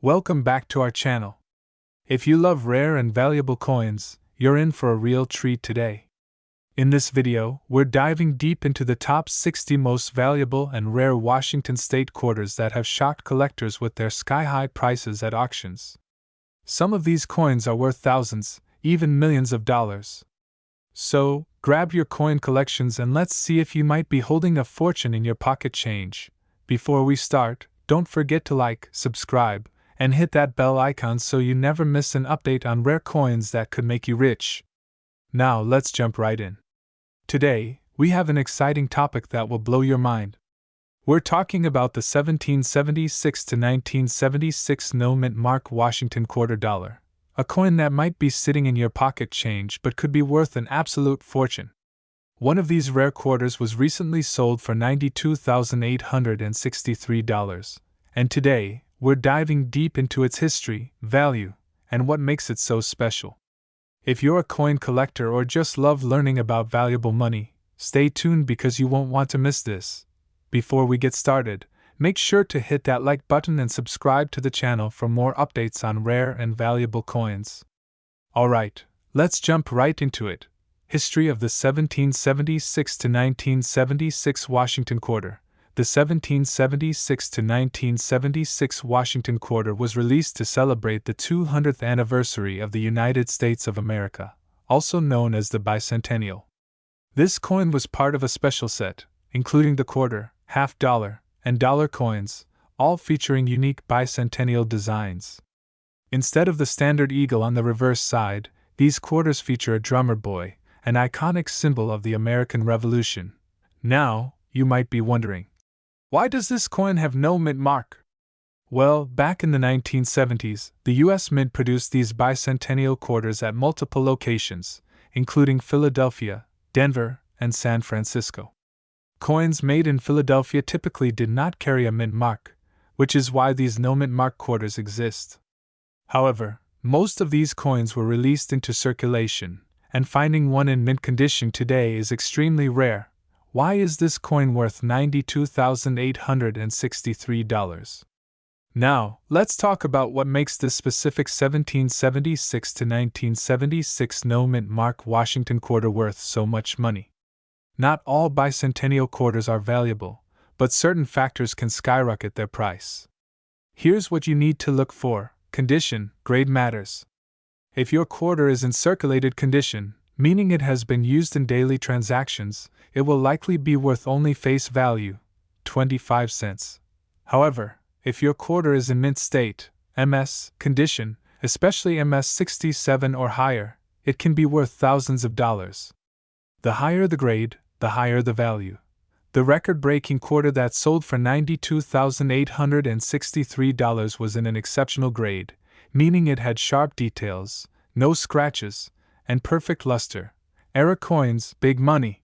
Welcome back to our channel. If you love rare and valuable coins, you're in for a real treat today. In this video, we're diving deep into the top 60 most valuable and rare Washington state quarters that have shocked collectors with their sky-high prices at auctions. Some of these coins are worth thousands, even millions of dollars. So, grab your coin collections and let's see if you might be holding a fortune in your pocket change. Before we start, don't forget to like, subscribe, and hit that bell icon so you never miss an update on rare coins that could make you rich. Now let's jump right in. Today, we have an exciting topic that will blow your mind. We're talking about the 1776 to 1976 no-mint mark Washington quarter dollar, a coin that might be sitting in your pocket change but could be worth an absolute fortune. One of these rare quarters was recently sold for $92,863, and today, we're diving deep into its history, value, and what makes it so special. If you're a coin collector or just love learning about valuable money, stay tuned because you won't want to miss this. Before we get started, make sure to hit that like button and subscribe to the channel for more updates on rare and valuable coins. Alright, let's jump right into it. History of the 1776 to 1976 Washington quarter. The 1776 to 1976 Washington quarter was released to celebrate the 200th anniversary of the United States of America, also known as the Bicentennial. This coin was part of a special set, including the quarter, half dollar, and dollar coins, all featuring unique bicentennial designs. Instead of the standard eagle on the reverse side, these quarters feature a drummer boy, an iconic symbol of the American Revolution. Now, you might be wondering, why does this coin have no mint mark? Well, back in the 1970s, the U.S. Mint produced these bicentennial quarters at multiple locations, including Philadelphia, Denver, and San Francisco. Coins made in Philadelphia typically did not carry a mint mark, which is why these no mint mark quarters exist. However, most of these coins were released into circulation, and finding one in mint condition today is extremely rare. Why is this coin worth $92,863? Now, let's talk about what makes this specific 1776 to 1976 no-mint mark Washington quarter worth so much money. Not all bicentennial quarters are valuable, but certain factors can skyrocket their price. Here's what you need to look for. Condition, grade matters. If your quarter is in circulated condition, meaning it has been used in daily transactions, it will likely be worth only face value, 25 cents. However, if your quarter is in mint state, MS, condition, especially MS 67 or higher, it can be worth thousands of dollars. The higher the grade, the higher the value. The record-breaking quarter that sold for $92,863 was in an exceptional grade, meaning it had sharp details, no scratches, and perfect luster. Era coins, big money.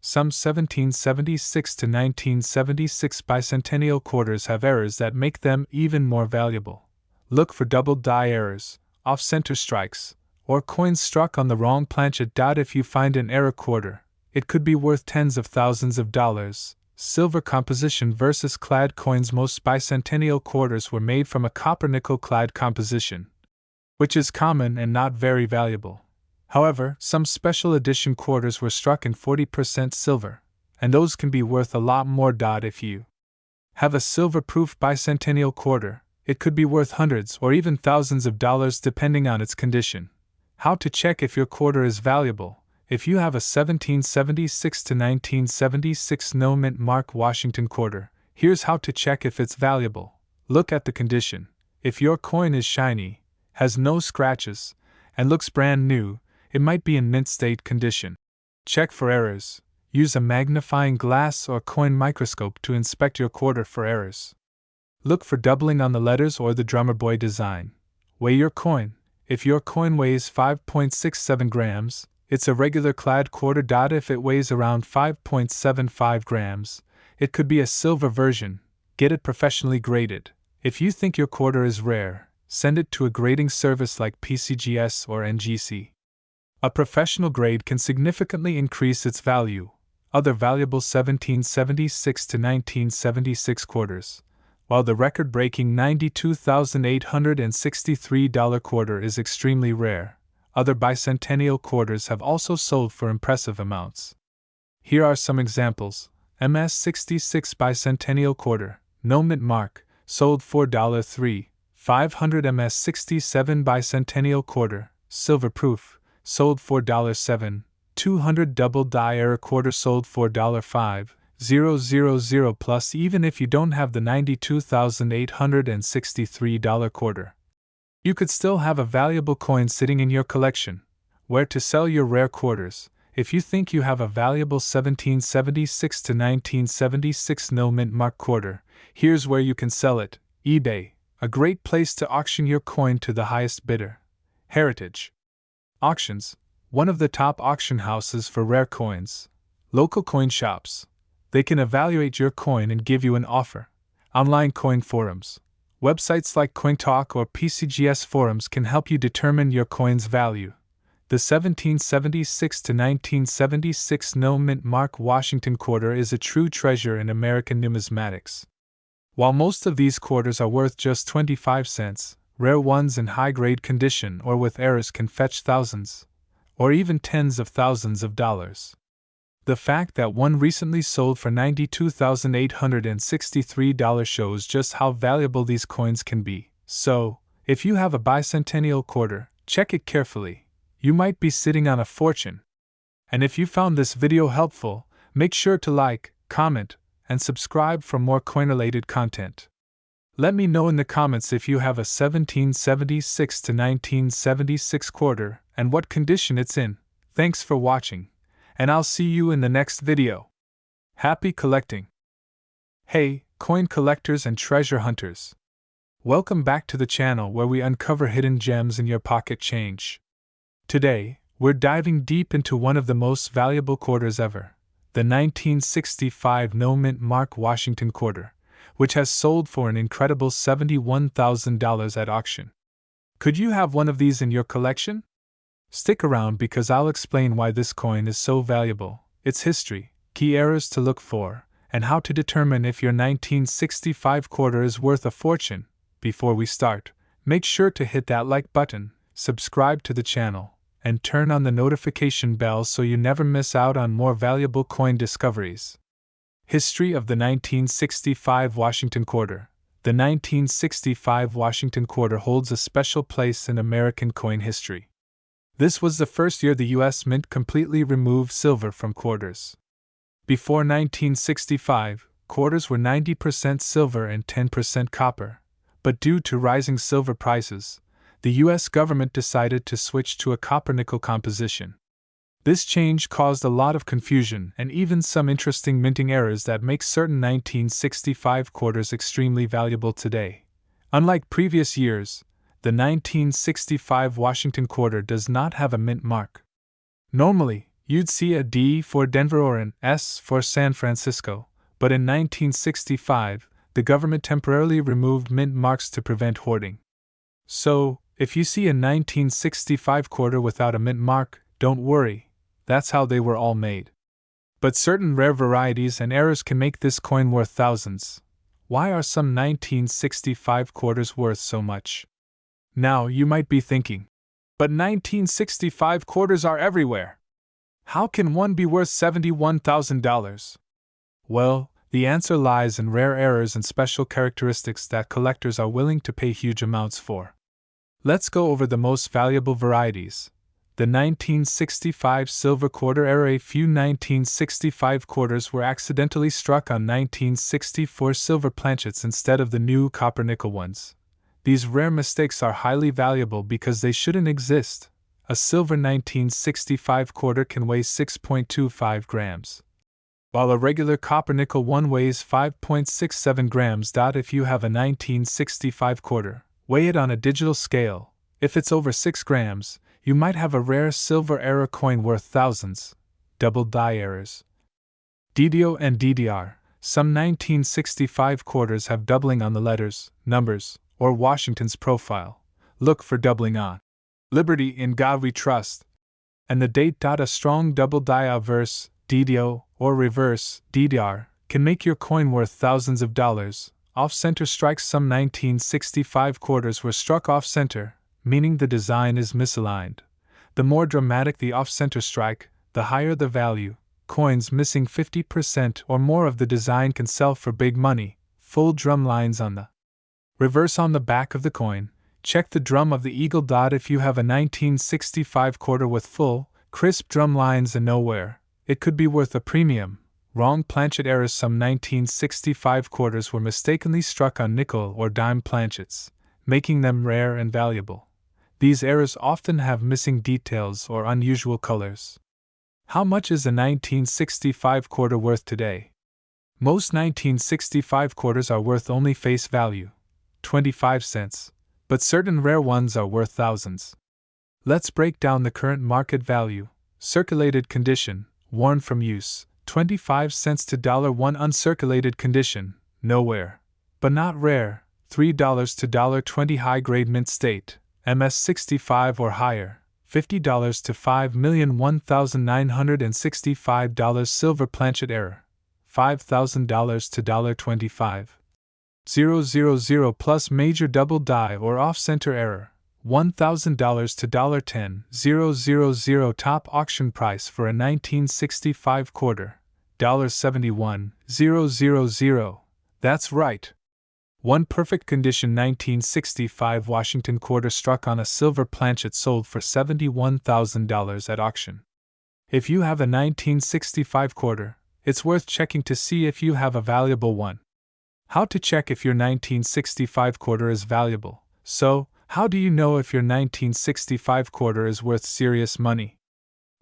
Some 1776 to 1976 bicentennial quarters have errors that make them even more valuable. Look for double die errors, off-center strikes, or coins struck on the wrong planchet. If you find an error quarter, it could be worth tens of thousands of dollars. Silver composition versus clad coins. Most bicentennial quarters were made from a copper-nickel clad composition, which is common and not very valuable. However, some special edition quarters were struck in 40% silver, and those can be worth a lot more. If you have a silver-proof bicentennial quarter, it could be worth hundreds or even thousands of dollars depending on its condition. How to check if your quarter is valuable? If you have a 1776 to 1976 no-mint mark Washington quarter, here's how to check if it's valuable. Look at the condition. If your coin is shiny, has no scratches, and looks brand new, it might be in mint state condition. Check for errors. Use a magnifying glass or coin microscope to inspect your quarter for errors. Look for doubling on the letters or the drummer boy design. Weigh your coin. If your coin weighs 5.67 grams, it's a regular clad quarter. If it weighs around 5.75 grams, it could be a silver version. Get it professionally graded. If you think your quarter is rare, send it to a grading service like PCGS or NGC. A professional grade can significantly increase its value. Other valuable 1776 to 1976 quarters. while the record-breaking $92,863 quarter is extremely rare. Other bicentennial quarters have also sold for impressive amounts. Here are some examples. MS-66 Bicentennial Quarter, no mint mark, sold for $3. 500 MS-67 Bicentennial Quarter, silver proof, sold for $7. 200 double die era quarter sold for $5,000 plus. Even if you don't have the $92,863 quarter, you could still have a valuable coin sitting in your collection. Where to sell your rare quarters? If you think you have a valuable 1776 to 1976 no mint mark quarter, here's where you can sell it. eBay, a great place to auction your coin to the highest bidder. Heritage Auctions, one of the top auction houses for rare coins. Local coin shops, they can evaluate your coin and give you an offer. Online coin forums, websites like CoinTalk or PCGS forums can help you determine your coin's value. The 1776 to 1976 no mint mark Washington quarter is a true treasure in American numismatics. While most of these quarters are worth just 25 cents, rare ones in high-grade condition or with errors can fetch thousands, or even tens of thousands of dollars. The fact that one recently sold for $92,863 shows just how valuable these coins can be. So, if you have a bicentennial quarter, check it carefully. You might be sitting on a fortune. And if you found this video helpful, make sure to like, comment, and subscribe for more coin-related content. Let me know in the comments if you have a 1776 to 1976 quarter and what condition it's in. Thanks for watching, and I'll see you in the next video. Happy collecting! Hey, coin collectors and treasure hunters! Welcome back to the channel where we uncover hidden gems in your pocket change. Today, we're diving deep into one of the most valuable quarters ever, the 1965 no mint mark Washington quarter, which has sold for an incredible $71,000 at auction. Could you have one of these in your collection? Stick around because I'll explain why this coin is so valuable, its history, key errors to look for, and how to determine if your 1965 quarter is worth a fortune. Before we start, make sure to hit that like button, subscribe to the channel, and turn on the notification bell so you never miss out on more valuable coin discoveries. History of the 1965 Washington Quarter. The 1965 Washington Quarter holds a special place in American coin history. This was the first year the U.S. Mint completely removed silver from quarters. Before 1965, quarters were 90% silver and 10% copper, but due to rising silver prices, the U.S. government decided to switch to a copper-nickel composition. This change caused a lot of confusion and even some interesting minting errors that make certain 1965 quarters extremely valuable today. Unlike previous years, the 1965 Washington quarter does not have a mint mark. Normally, you'd see a D for Denver or an S for San Francisco, but in 1965, the government temporarily removed mint marks to prevent hoarding. So, if you see a 1965 quarter without a mint mark, don't worry, that's how they were all made. But certain rare varieties and errors can make this coin worth thousands. Why are some 1965 quarters worth so much? Now you might be thinking, but 1965 quarters are everywhere. How can one be worth $71,000? Well, the answer lies in rare errors and special characteristics that collectors are willing to pay huge amounts for. Let's go over the most valuable varieties. The 1965 silver quarter era. A few 1965 quarters were accidentally struck on 1964 silver planchets instead of the new copper-nickel ones. These rare mistakes are highly valuable because they shouldn't exist. A silver 1965 quarter can weigh 6.25 grams, while a regular copper-nickel one weighs 5.67 grams. If you have a 1965 quarter, weigh it on a digital scale. If it's over 6 grams, you might have a rare silver era coin worth thousands. Double die errors. DDO and DDR. Some 1965 quarters have doubling on the letters, numbers, or Washington's profile. Look for doubling on Liberty, in God We Trust, and the date. A strong double die averse, DDO, or reverse, DDR, can make your coin worth thousands of dollars. off-center strikes. Some 1965 quarters were struck off-center, meaning the design is misaligned. The more dramatic the off-center strike, the higher the value. Coins missing 50% or more of the design can sell for big money. Full drum lines on the reverse. On the back of the coin, check the drum of the eagle dot. If you have a 1965 quarter with full, crisp drum lines and no wear, it could be worth a premium. Wrong planchet errors. Some 1965 quarters were mistakenly struck on nickel or dime planchets, making them rare and valuable. These errors often have missing details or unusual colors. How much is a 1965 quarter worth today? Most 1965 quarters are worth only face value, 25 cents, but certain rare ones are worth thousands. Let's break down the current market value. Circulated condition, worn from use, 25 cents to $1. Uncirculated condition, nowhere, but not rare, $3 to $20. High grade mint state, MS 65 or higher, $50 to $5,001,965. Silver planchet error, $5,000 to $25,000 plus major double die or off-center error, $1,000 to $10,000. Top auction price for a 1965 quarter, $71,000. That's right. One perfect condition 1965 Washington quarter struck on a silver planchet sold for $71,000 at auction. If you have a 1965 quarter, it's worth checking to see if you have a valuable one. How to check if your 1965 quarter is valuable? So, how do you know if your 1965 quarter is worth serious money?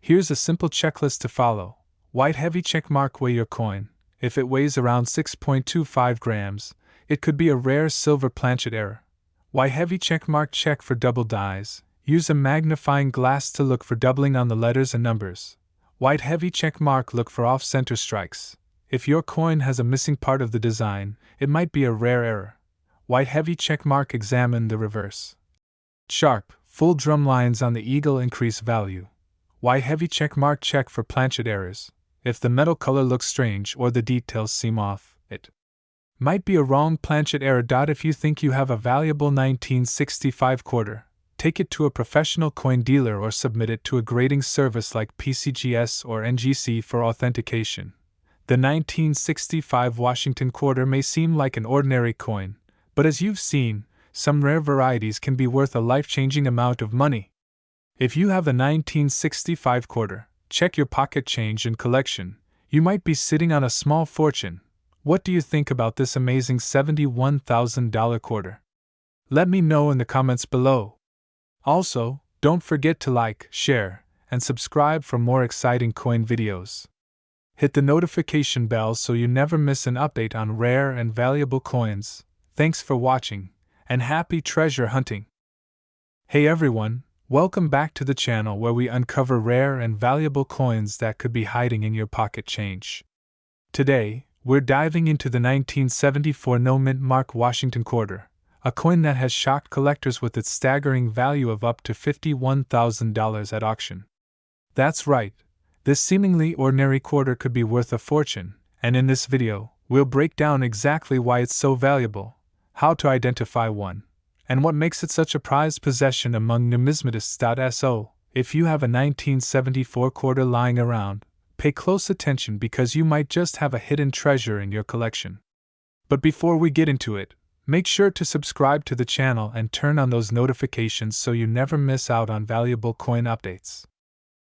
Here's a simple checklist to follow. White heavy check mark. Weigh your coin. If it weighs around 6.25 grams, it could be a rare silver planchet error. White heavy check mark. Check for double dies. Use a magnifying glass to look for doubling on the letters and numbers. White heavy check mark. Look for off-center strikes. If your coin has a missing part of the design, it might be a rare error. White heavy check mark. Examine the reverse. Sharp, full drum lines on the eagle increase value. White heavy check mark. Check for planchet errors. If the metal color looks strange or the details seem off, it might be a wrong planchet error. If you think you have a valuable 1965 quarter, take it to a professional coin dealer or submit it to a grading service like PCGS or NGC for authentication. The 1965 Washington quarter may seem like an ordinary coin, but as you've seen, some rare varieties can be worth a life-changing amount of money. If you have a 1965 quarter, check your pocket change and collection. You might be sitting on a small fortune. What do you think about this amazing $71,000 quarter? Let me know in the comments below. Also, don't forget to like, share, and subscribe for more exciting coin videos. Hit the notification bell so you never miss an update on rare and valuable coins. Thanks for watching, and happy treasure hunting! Hey everyone, welcome back to the channel where we uncover rare and valuable coins that could be hiding in your pocket change. Today, we're diving into the 1974 no-mint mark Washington quarter, a coin that has shocked collectors with its staggering value of up to $51,000 at auction. That's right, this seemingly ordinary quarter could be worth a fortune, and in this video, we'll break down exactly why it's so valuable, how to identify one, and what makes it such a prized possession among numismatists. If you have a 1974 quarter lying around, pay close attention because you might just have a hidden treasure in your collection. But before we get into it, make sure to subscribe to the channel and turn on those notifications so you never miss out on valuable coin updates.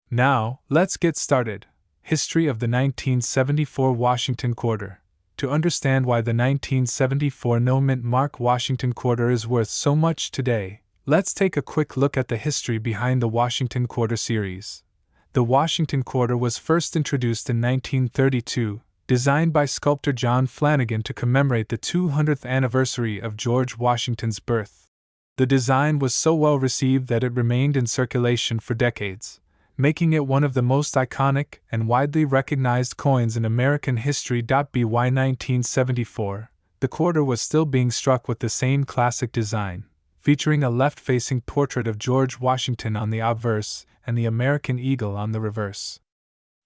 Now, let's get started. History of the 1974 Washington quarter. To understand why the 1974 no-mint mark Washington quarter is worth so much today, let's take a quick look at the history behind the Washington quarter series. The Washington quarter was first introduced in 1932, designed by sculptor John Flanagan to commemorate the 200th anniversary of George Washington's birth. The design was so well received that it remained in circulation for decades, making it one of the most iconic and widely recognized coins in American history. By 1974, the quarter was still being struck with the same classic design, featuring a left-facing portrait of George Washington on the obverse and the American eagle on the reverse.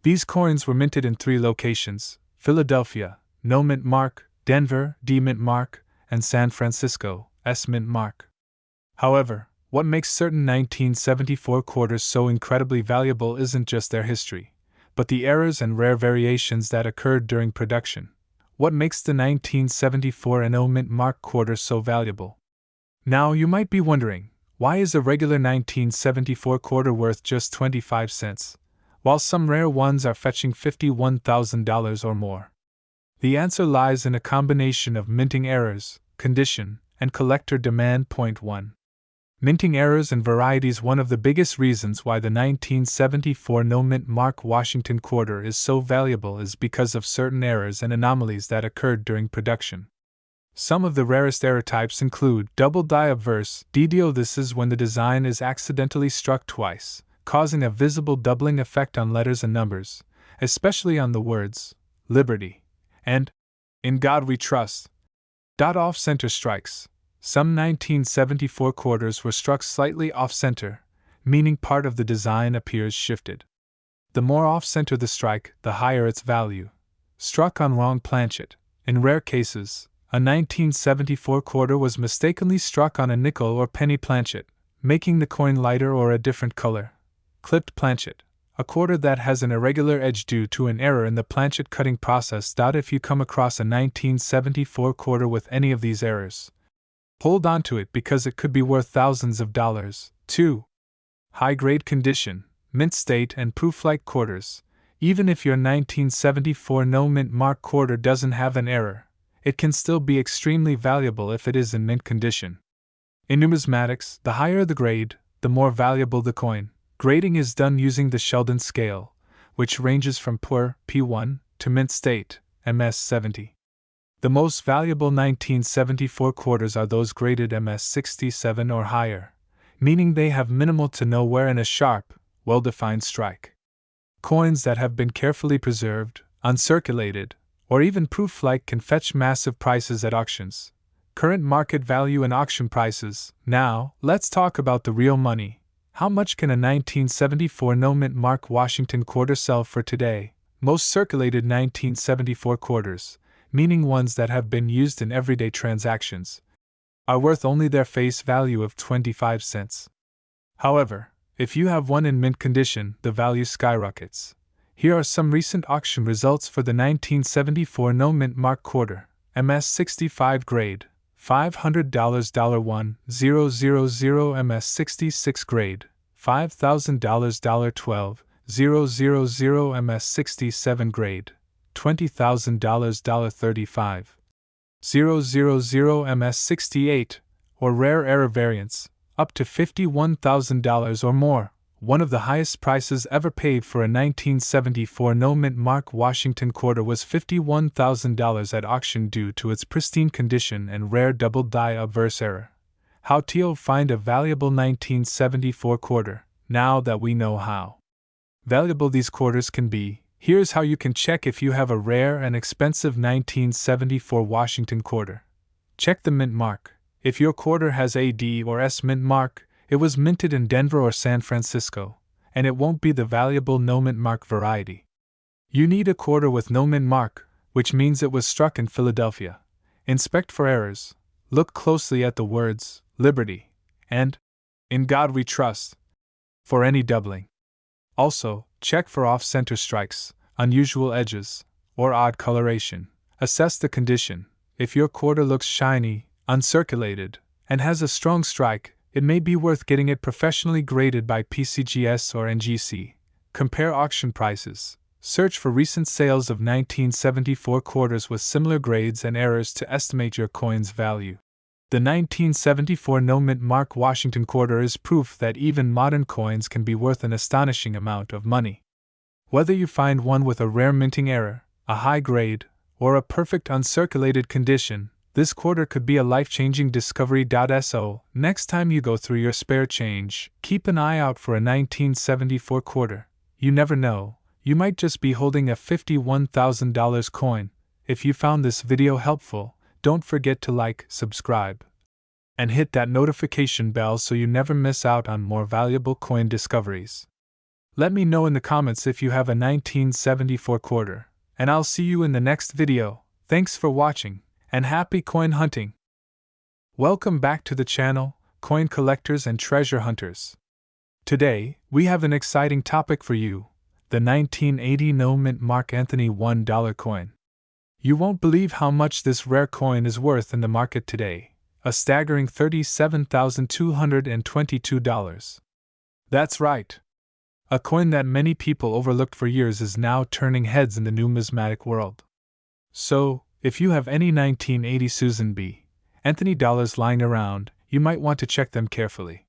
These coins were minted in 3 locations: Philadelphia, no mint mark; Denver, D mint mark; and San Francisco S mint mark. However, what makes certain 1974 quarters so incredibly valuable isn't just their history, but the errors and rare variations that occurred during production. What makes the 1974 and O mint mark quarter so valuable? Now you might be wondering, why is a regular 1974 quarter worth just 25 cents, while some rare ones are fetching $51,000 or more? The answer lies in a combination of minting errors, condition, and collector demand. Point 1. Minting errors and varieties. One of the biggest reasons why the 1974 no mint mark Washington quarter is so valuable is because of certain errors and anomalies that occurred during production. Some of the rarest error types include double die obverse DDO. This is when the design is accidentally struck twice, causing a visible doubling effect on letters and numbers, especially on the words Liberty and In God We Trust. Off-center strikes. Some 1974 quarters were struck slightly off-center, meaning part of the design appears shifted. The more off-center the strike, the higher its value. Struck on wrong planchet. In rare cases, a 1974 quarter was mistakenly struck on a nickel or penny planchet, making the coin lighter or a different color. Clipped planchet. A quarter that has an irregular edge due to an error in the planchet cutting process. If you come across a 1974 quarter with any of these errors, hold on to it because it could be worth thousands of dollars. 2. High-grade condition, mint state and proof-like quarters. Even if your 1974 no mint mark quarter doesn't have an error, it can still be extremely valuable if it is in mint condition. In numismatics, the higher the grade, the more valuable the coin. Grading is done using the Sheldon scale, which ranges from poor P1 to mint state MS70. The most valuable 1974 quarters are those graded MS67 or higher, meaning they have minimal to no wear and a sharp, well-defined strike. Coins that have been carefully preserved, uncirculated, or even proof-like can fetch massive prices at auctions. Current market value and auction prices. Now, let's talk about the real money. How much can a 1974 no mint mark Washington quarter sell for today? Most circulated 1974 quarters, meaning ones that have been used in everyday transactions, are worth only their face value of 25 cents. However, if you have one in mint condition, the value skyrockets. Here are some recent auction results for the 1974 no mint mark quarter, MS65 grade, $500 $1 000 MS66 grade, $5,000 $12 000 MS67 grade, $20,000 $35 000 MS68, or rare error variants, up to $51,000 or more, one of the highest prices ever paid for a 1974 no mint mark Washington quarter was $51,000 at auction due to its pristine condition and rare double die obverse error. How to find a valuable 1974 quarter. Now that we know how valuable these quarters can be, here's how you can check if you have a rare and expensive 1974 Washington quarter. Check the mint mark. If your quarter has a D or S mint mark, it was minted in Denver or San Francisco, and it won't be the valuable no mint mark variety. You need a quarter with no mint mark, which means it was struck in Philadelphia. Inspect for errors. Look closely at the words Liberty and In God We Trust for any doubling. Also, check for off-center strikes, unusual edges, or odd coloration. Assess the condition. If your quarter looks shiny, uncirculated, and has a strong strike, it may be worth getting it professionally graded by PCGS or NGC. Compare auction prices. Search for recent sales of 1974 quarters with similar grades and errors to estimate your coin's value. The 1974 no mint mark Washington quarter is proof that even modern coins can be worth an astonishing amount of money. Whether you find one with a rare minting error, a high grade, or a perfect uncirculated condition, this quarter could be a life-changing discovery. So, next time you go through your spare change, keep an eye out for a 1974 quarter. You never know, you might just be holding a $51,000 coin. If you found this video helpful, don't forget to like, subscribe, and hit that notification bell so you never miss out on more valuable coin discoveries. Let me know in the comments if you have a 1974 quarter, and I'll see you in the next video. Thanks for watching, and happy coin hunting! Welcome back to the channel, coin collectors and treasure hunters. Today, we have an exciting topic for you, the 1980 No Mint Mark Anthony $1 coin. You won't believe how much this rare coin is worth in the market today, a staggering $37,222. That's right. A coin that many people overlooked for years is now turning heads in the numismatic world. So, if you have any 1980 Susan B. Anthony dollars lying around, you might want to check them carefully.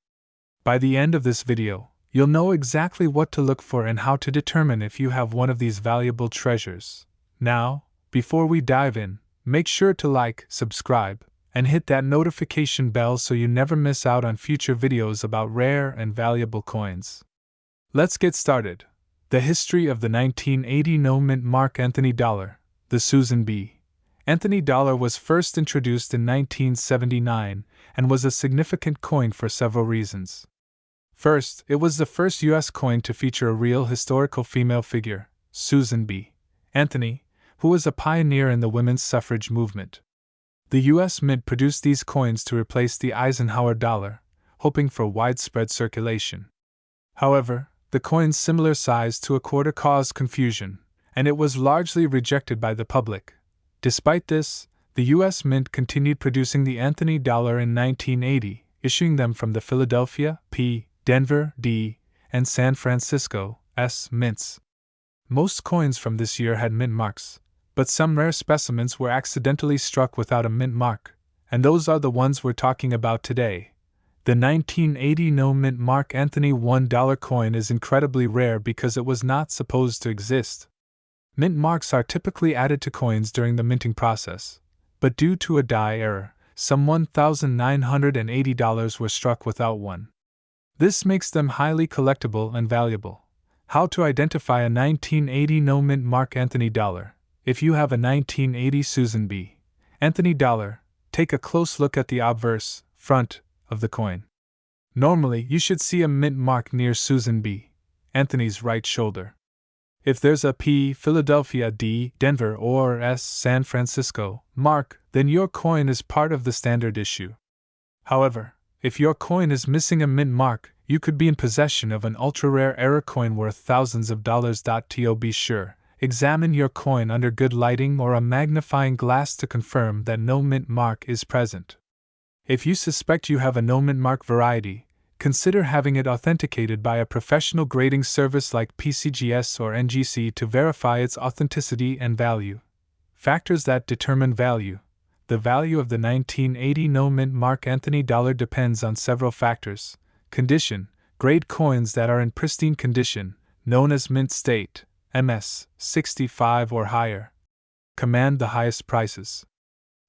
By the end of this video, you'll know exactly what to look for and how to determine if you have one of these valuable treasures. Now, before we dive in, make sure to like, subscribe, and hit that notification bell so you never miss out on future videos about rare and valuable coins. Let's get started. The history of the 1980 No Mint Mark Anthony dollar, the Susan B. Anthony dollar was first introduced in 1979 and was a significant coin for several reasons. First, it was the first U.S. coin to feature a real historical female figure, Susan B. Anthony, who was a pioneer in the women's suffrage movement. The U.S. Mint produced these coins to replace the Eisenhower dollar, hoping for widespread circulation. However, the coin's similar size to a quarter caused confusion, and it was largely rejected by the public. Despite this, the U.S. Mint continued producing the Anthony dollar in 1980, issuing them from the Philadelphia, P., Denver, D., and San Francisco, S. mints. Most coins from this year had mint marks, but some rare specimens were accidentally struck without a mint mark, and those are the ones we're talking about today. The 1980 No Mint Mark Anthony $1 coin is incredibly rare because it was not supposed to exist. Mint marks are typically added to coins during the minting process, but due to a die error, some $1,980 were struck without one. This makes them highly collectible and valuable. How to identify a 1980 No Mint Mark Anthony dollar? If you have a 1980 Susan B. Anthony dollar, take a close look at the obverse, front, of the coin. Normally, you should see a mint mark near Susan B. Anthony's right shoulder. If there's a P. Philadelphia, D. Denver, or S. San Francisco mark, then your coin is part of the standard issue. However, if your coin is missing a mint mark, you could be in possession of an ultra-rare error coin worth thousands of dollars. To be sure, examine your coin under good lighting or a magnifying glass to confirm that no mint mark is present. If you suspect you have a no mint mark variety, consider having it authenticated by a professional grading service like PCGS or NGC to verify its authenticity and value. Factors that determine value. The value of the 1980 No Mint Mark Anthony dollar depends on several factors. Condition. Grade coins that are in pristine condition, known as mint state, MS, 65 or higher, command the highest prices.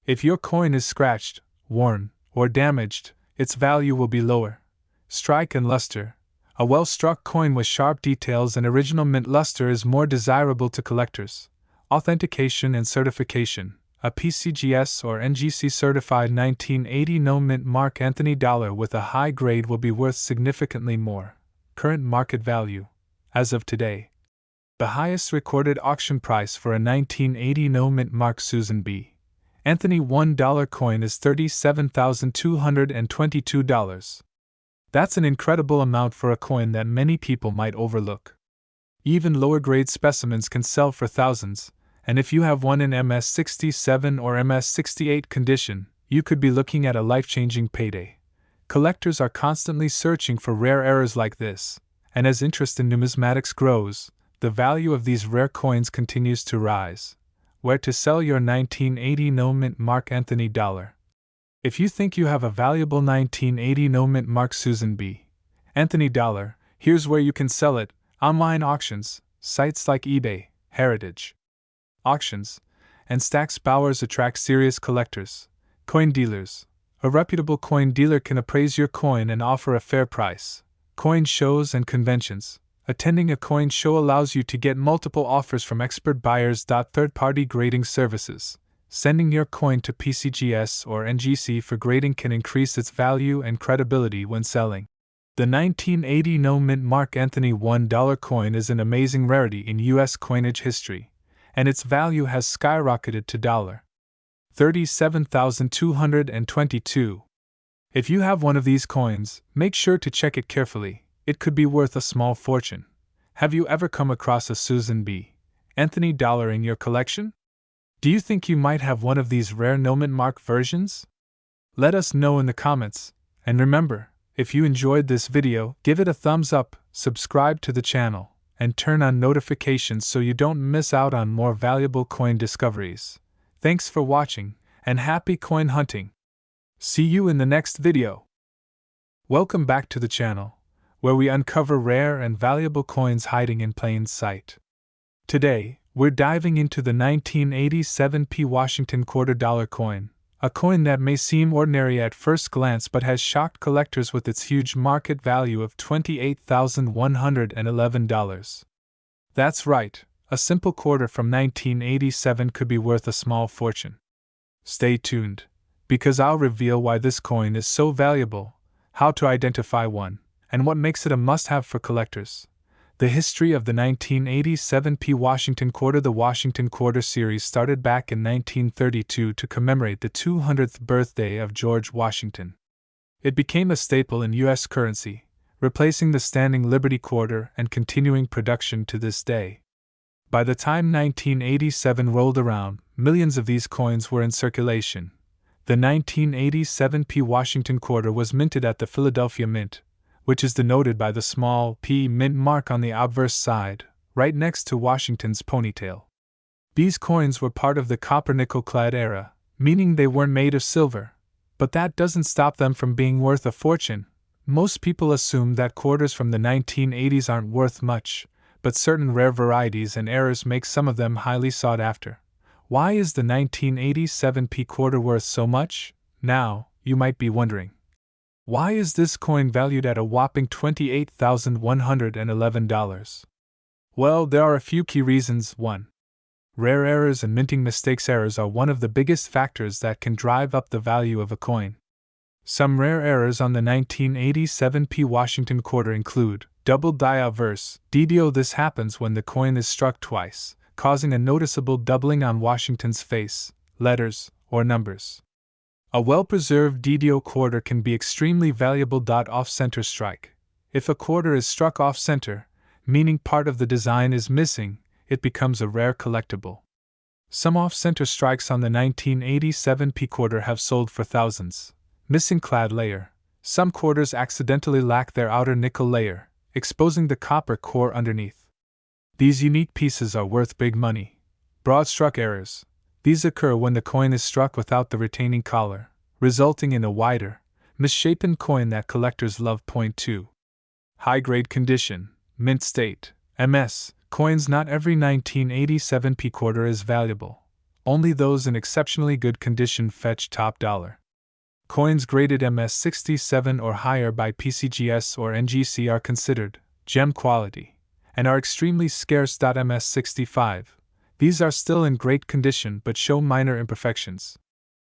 If your coin is scratched, worn, or damaged, its value will be lower. Strike and luster. A well-struck coin with sharp details and original mint luster is more desirable to collectors. Authentication and certification. A PCGS or NGC certified 1980 No Mint Mark Anthony dollar with a high grade will be worth significantly more. Current market value. As of today, the highest recorded auction price for a 1980 No Mint Mark Susan B. Anthony $1 coin is $37,222. That's an incredible amount for a coin that many people might overlook. Even lower grade specimens can sell for thousands, and if you have one in MS 67 or MS 68 condition, you could be looking at a life-changing payday. Collectors are constantly searching for rare errors like this, and as interest in numismatics grows, the value of these rare coins continues to rise. Where to sell your 1980 No Mint Mark Anthony dollar? If you think you have a valuable 1980 No Mint Mark Susan B. Anthony dollar, here's where you can sell it: online auctions, sites like eBay, Heritage Auctions, and Stack's Bowers attract serious collectors. Coin dealers. A reputable coin dealer can appraise your coin and offer a fair price. Coin shows and conventions. Attending a coin show allows you to get multiple offers from expert buyers. Third-party grading services. Sending your coin to PCGS or NGC for grading can increase its value and credibility when selling. The 1980 No Mint Mark Anthony $1 coin is an amazing rarity in U.S. coinage history, and its value has skyrocketed to $37,222. If you have one of these coins, make sure to check it carefully. It could be worth a small fortune. Have you ever come across a Susan B. Anthony dollar in your collection? Do you think you might have one of these rare no-mint mark versions? Let us know in the comments, and remember, if you enjoyed this video, give it a thumbs up, subscribe to the channel, and turn on notifications so you don't miss out on more valuable coin discoveries. Thanks for watching, and happy coin hunting! See you in the next video. Welcome back to the channel, where we uncover rare and valuable coins hiding in plain sight. Today, we're diving into the 1987 Washington Quarter dollar coin, a coin that may seem ordinary at first glance but has shocked collectors with its huge market value of $28,111. That's right, a simple quarter from 1987 could be worth a small fortune. Stay tuned, because I'll reveal why this coin is so valuable, how to identify one, and what makes it a must-have for collectors. The history of the 1987 Washington Quarter. The Washington Quarter series started back in 1932 to commemorate the 200th birthday of George Washington. It became a staple in U.S. currency, replacing the standing Liberty Quarter and continuing production to this day. By the time 1987 rolled around, millions of these coins were in circulation. The 1987 Washington Quarter was minted at the Philadelphia Mint, which is denoted by the small P mint mark on the obverse side, right next to Washington's ponytail. These coins were part of the copper-nickel-clad era, meaning they weren't made of silver, but that doesn't stop them from being worth a fortune. Most people assume that quarters from the 1980s aren't worth much, but certain rare varieties and eras make some of them highly sought after. Why is the 1987 quarter worth so much? Now, you might be wondering. Why is this coin valued at a whopping $28,111? Well, there are a few key reasons. 1. Rare errors and minting mistakes. Errors are one of the biggest factors that can drive up the value of a coin. Some rare errors on the 1987 Washington Quarter include double die obverse DDO. This happens when the coin is struck twice, causing a noticeable doubling on Washington's face, letters, or numbers. A well-preserved DDO quarter can be extremely valuable. Off-center strike. If a quarter is struck off-center, meaning part of the design is missing, it becomes a rare collectible. Some off-center strikes on the 1987 quarter have sold for thousands. Missing clad layer. Some quarters accidentally lack their outer nickel layer, exposing the copper core underneath. These unique pieces are worth big money. Broad struck errors. These occur when the coin is struck without the retaining collar, resulting in a wider, misshapen coin that collectors love. 2. High-grade condition, mint state, MS, coins. Not every 1987 quarter is valuable. Only those in exceptionally good condition fetch top dollar. Coins graded MS 67 or higher by PCGS or NGC are considered gem quality and are extremely scarce. MS 65. These are still in great condition but show minor imperfections.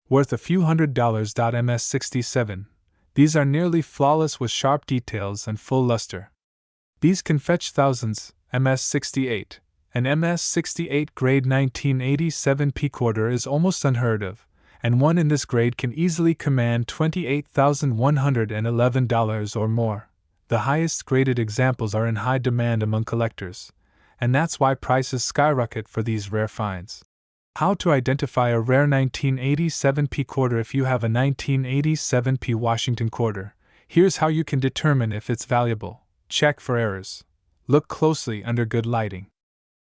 Worth a few $100s. MS 67. These are nearly flawless with sharp details and full luster. These can fetch thousands. MS 68. An MS 68 grade 1987 quarter is almost unheard of, and one in this grade can easily command $28,111 or more. The highest graded examples are in high demand among collectors, and that's why prices skyrocket for these rare finds. How to identify a rare 1987 quarter. If you have a 1987 Washington Quarter, here's how you can determine if it's valuable. Check for errors. Look closely under good lighting.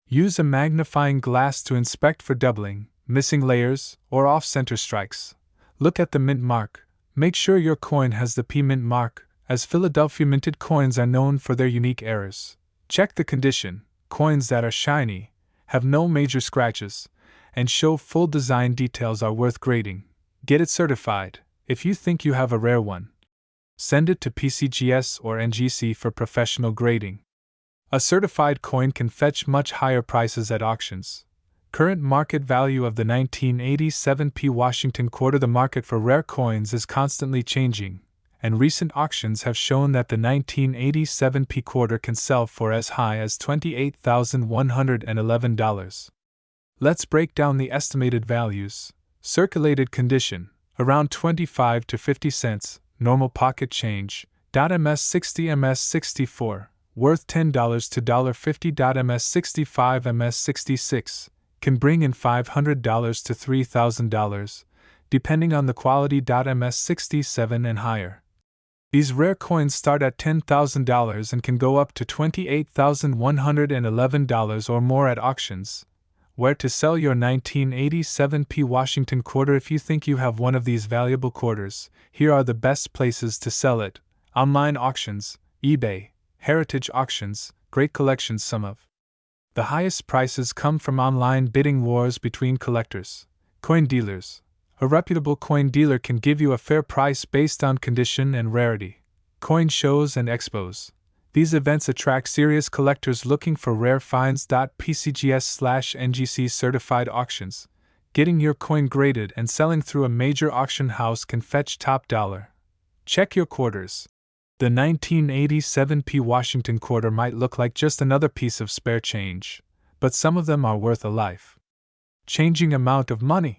Use a magnifying glass to inspect for doubling, missing layers, or off-center strikes. Look at the mint mark. Make sure your coin has the P mint mark, as Philadelphia minted coins are known for their unique errors. Check the condition. Coins that are shiny, have no major scratches, and show full design details are worth grading. Get it certified. If you think you have a rare one, send it to PCGS or NGC for professional grading. A certified coin can fetch much higher prices at auctions. Current market value of the 1987 Washington Quarter. The market for rare coins is constantly changing, and recent auctions have shown that the 1987 quarter can sell for as high as $28,111. Let's break down the estimated values. Circulated condition, around 25 to 50 cents. normal pocket change. MS60 MS64, worth $10 to $50. MS65 MS66, can bring in $500 to $3,000, depending on the quality. MS67 and higher. These rare coins start at $10,000 and can go up to $28,111 or more at auctions. Where to sell your 1987 Washington quarter? If you think you have one of these valuable quarters, here are the best places to sell it: online auctions, eBay, heritage auctions, great collections. Some of the highest prices come from online bidding wars between collectors. Coin dealers. A reputable coin dealer can give you a fair price based on condition and rarity. Coin shows and expos. These events attract serious collectors looking for rare finds. PCGS/NGC certified auctions. Getting your coin graded and selling through a major auction house can fetch top dollar. Check your quarters. The 1987 Washington quarter might look like just another piece of spare change, but some of them are worth a life. Changing amount of money.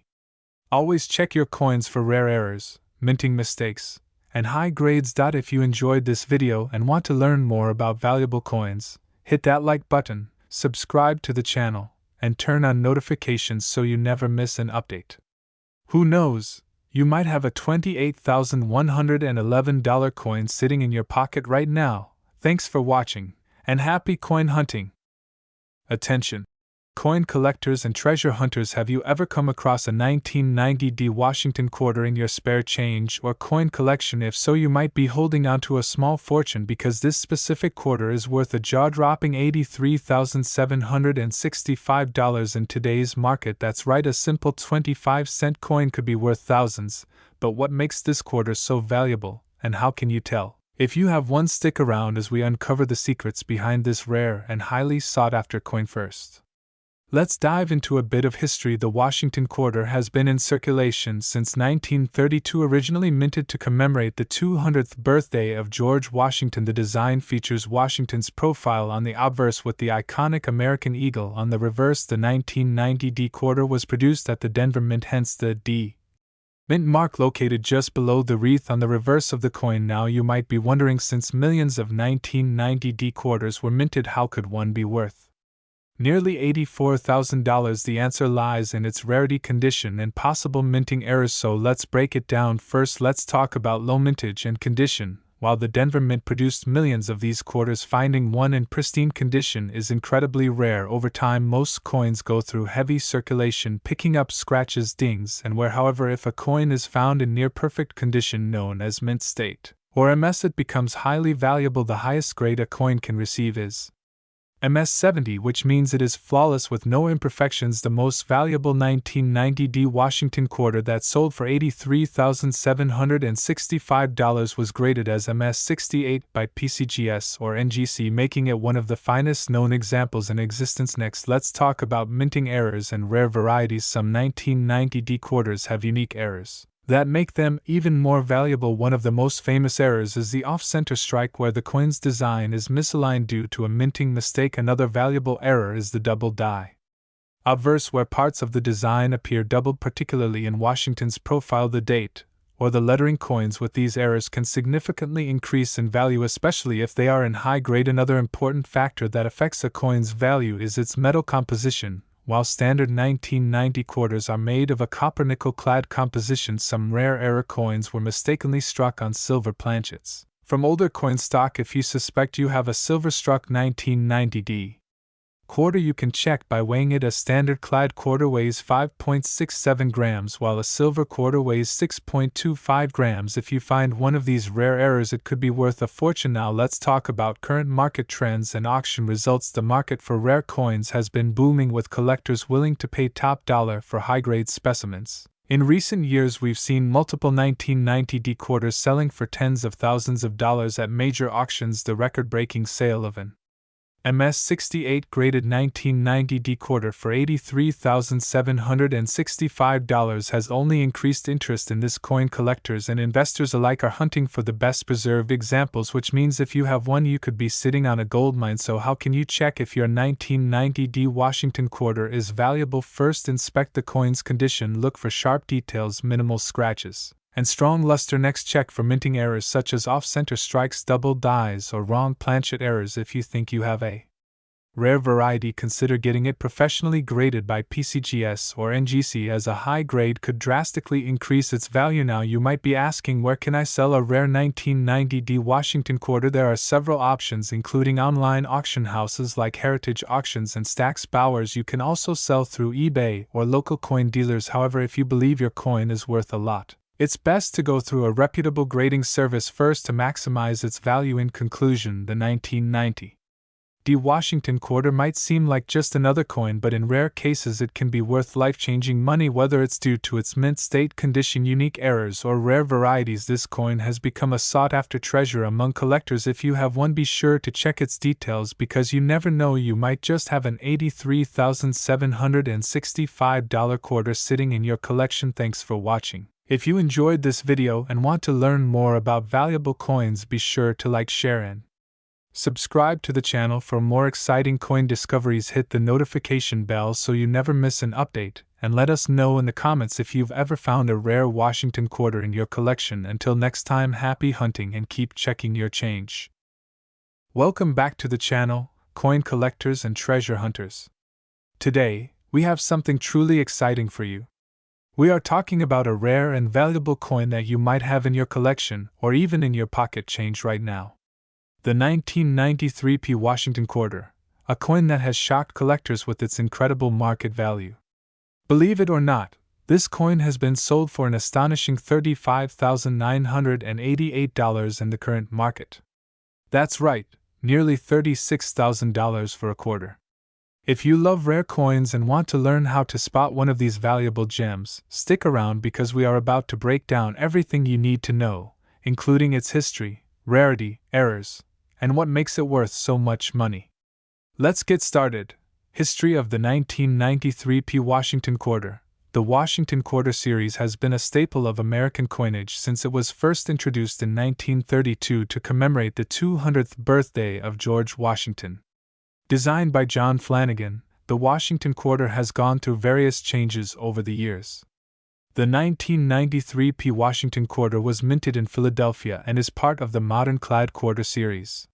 Always check your coins for rare errors, minting mistakes, and high grades. If you enjoyed this video and want to learn more about valuable coins, hit that like button, subscribe to the channel, and turn on notifications so you never miss an update. Who knows, you might have a $28,111 coin sitting in your pocket right now. Thanks for watching, and happy coin hunting! Attention! Coin collectors and treasure hunters, have you ever come across a 1990 Washington quarter in your spare change or coin collection? If so, you might be holding on to a small fortune, because this specific quarter is worth a jaw-dropping $83,765 in today's market. That's right, a simple 25-cent coin could be worth thousands. But what makes this quarter so valuable, and how can you tell? If you have one, stick around as we uncover the secrets behind this rare and highly sought-after coin. First, let's dive into a bit of history. The Washington quarter has been in circulation since 1932, originally minted to commemorate the 200th birthday of George Washington. The design features Washington's profile on the obverse with the iconic American eagle on the reverse. The 1990 D quarter was produced at the Denver Mint, hence the D Mint mark located just below the wreath on the reverse of the coin. Now you might be wondering, since millions of 1990 D quarters were minted, how could one be worth nearly $84,000? The answer lies in its rarity, condition, and possible minting errors. So let's break it down. First, let's talk about low mintage and condition. While the Denver Mint produced millions of these quarters, finding one in pristine condition is incredibly rare. Over time, most coins go through heavy circulation, picking up scratches, dings, and wear. However, if a coin is found in near perfect condition, known as mint state or MS, it becomes highly valuable. The highest grade a coin can receive is MS70, which means it is flawless with no imperfections. The most valuable 1990 D Washington quarter that sold for $83,765 was graded as MS68 by PCGS or NGC, making it one of the finest known examples in existence. Next, let's talk about minting errors and rare varieties. Some 1990 D quarters have unique errors that make them even more valuable. One of the most famous errors is the off-center strike, where the coin's design is misaligned due to a minting mistake. Another valuable error is the double die obverse, where parts of the design appear doubled, particularly in Washington's profile, the date, or the lettering. Coins with these errors can significantly increase in value, especially if they are in high grade. Another important factor that affects a coin's value is its metal composition. While standard 1990 quarters are made of a copper-nickel clad composition, some rare error coins were mistakenly struck on silver planchets from older coin stock. If you suspect you have a silver-struck 1990 D quarter, you can check by weighing it. A standard clad quarter weighs 5.67 grams, while a silver quarter weighs 6.25 grams. If you find one of these rare errors, it could be worth a fortune. Now let's talk about current market trends and auction results. The market for rare coins has been booming, with collectors willing to pay top dollar for high-grade specimens. In recent years, we've seen multiple 1990 D quarters selling for tens of thousands of dollars at major auctions. The record-breaking sale of an MS68 graded 1990 D quarter for $83,765 has only increased interest in this coin. Collectors and investors alike are hunting for the best preserved examples, which means if you have one, you could be sitting on a gold mine. So how can you check if your 1990 D Washington quarter is valuable? First, inspect the coin's condition. Look for sharp details, minimal scratches, and strong luster. Next, check for minting errors such as off-center strikes, double dies, or wrong planchet errors. If you think you have a rare variety, consider getting it professionally graded by PCGS or NGC, as a high grade could drastically increase its value. Now you might be asking, where can I sell a rare 1990D Washington Quarter? There are several options, including online auction houses like Heritage Auctions and Stack's Bowers. You can also sell through eBay or local coin dealers. However, if you believe your coin is worth a lot, it's best to go through a reputable grading service first to maximize its value. In conclusion, the 1990 Washington Quarter might seem like just another coin, but in rare cases it can be worth life-changing money, whether it's due to its mint state condition, unique errors, or rare varieties. This coin has become a sought-after treasure among collectors. If you have one, be sure to check its details, because you never know, you might just have an $83,765 quarter sitting in your collection. Thanks for watching. If you enjoyed this video and want to learn more about valuable coins, be sure to like, share, and subscribe to the channel for more exciting coin discoveries. Hit the notification bell so you never miss an update, and let us know in the comments if you've ever found a rare Washington Quarter in your collection. Until next time, happy hunting and keep checking your change. Welcome back to the channel, coin collectors and treasure hunters. Today, we have something truly exciting for you. We are talking about a rare and valuable coin that you might have in your collection or even in your pocket change right now. The 1993 Washington Quarter, a coin that has shocked collectors with its incredible market value. Believe it or not, this coin has been sold for an astonishing $35,988 in the current market. That's right, nearly $36,000 for a quarter. If you love rare coins and want to learn how to spot one of these valuable gems, stick around, because we are about to break down everything you need to know, including its history, rarity, errors, and what makes it worth so much money. Let's get started. History of the 1993 Washington Quarter. The Washington Quarter series has been a staple of American coinage since it was first introduced in 1932 to commemorate the 200th birthday of George Washington. Designed by John Flanagan, the Washington Quarter has gone through various changes over the years. The 1993 Washington Quarter was minted in Philadelphia and is part of the modern clad quarter series.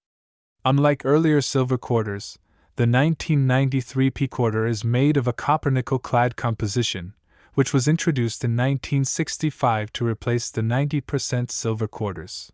Unlike earlier silver quarters, the 1993 Quarter is made of a copper-nickel clad composition, which was introduced in 1965 to replace the 90% silver quarters.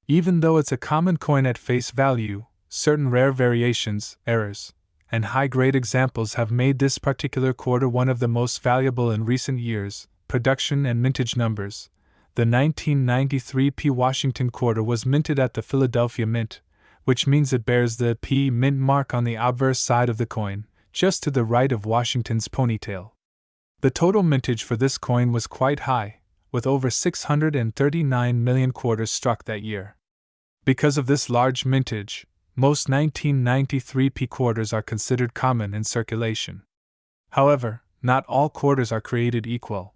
Even though it's a common coin at face value, certain rare variations, errors, and high-grade examples have made this particular quarter one of the most valuable in recent years. Production and mintage numbers. The 1993 Washington Quarter was minted at the Philadelphia Mint, which means it bears the P Mint mark on the obverse side of the coin, just to the right of Washington's ponytail. The total mintage for this coin was quite high, with over 639 million quarters struck that year. Because of this large mintage, most 1993 quarters are considered common in circulation. However, not all quarters are created equal.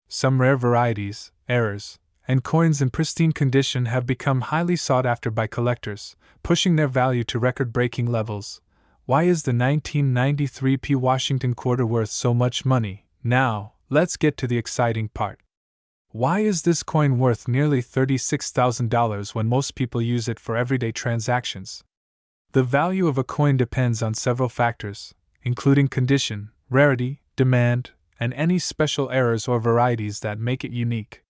Some rare varieties, errors, and coins in pristine condition have become highly sought after by collectors, pushing their value to record-breaking levels. Why is the 1993 Washington Quarter worth so much money? Now, let's get to the exciting part. Why is this coin worth nearly $36,000 when most people use it for everyday transactions? The value of a coin depends on several factors, including condition, rarity, demand, and any special errors or varieties that make it unique.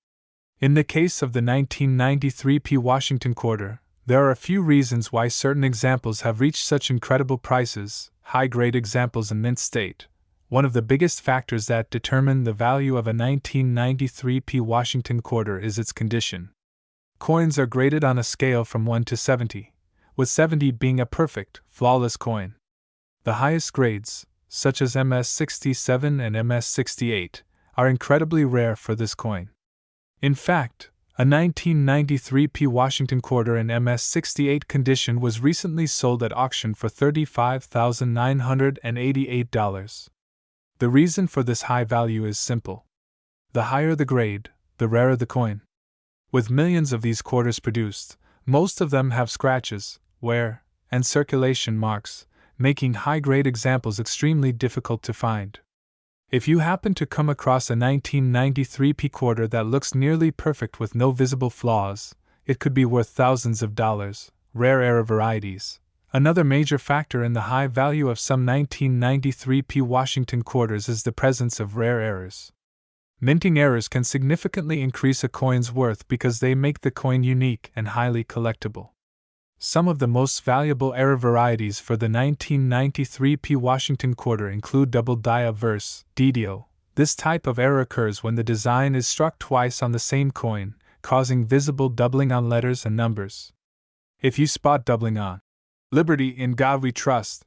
In the case of the 1993 Washington Quarter, there are a few reasons why certain examples have reached such incredible prices, high-grade examples in mint state. One of the biggest factors that determine the value of a 1993 Washington Quarter is its condition. Coins are graded on a scale from 1 to 70, with 70 being a perfect, flawless coin. The highest grades, such as MS-67 and MS-68, are incredibly rare for this coin. In fact, a 1993 Washington Quarter in MS-68 condition was recently sold at auction for $35,988. The reason for this high value is simple. The higher the grade, the rarer the coin. With millions of these quarters produced, most of them have scratches, wear, and circulation marks, making high-grade examples extremely difficult to find. If you happen to come across a 1993 P quarter that looks nearly perfect with no visible flaws, it could be worth thousands of dollars. Rare error varieties. Another major factor in the high value of some 1993 P Washington quarters is the presence of rare errors. Minting errors can significantly increase a coin's worth because they make the coin unique and highly collectible. Some of the most valuable error varieties for the 1993 P Washington quarter include double die obverse (DDO). This type of error occurs when the design is struck twice on the same coin, causing visible doubling on letters and numbers. If you spot doubling on "Liberty in God We Trust"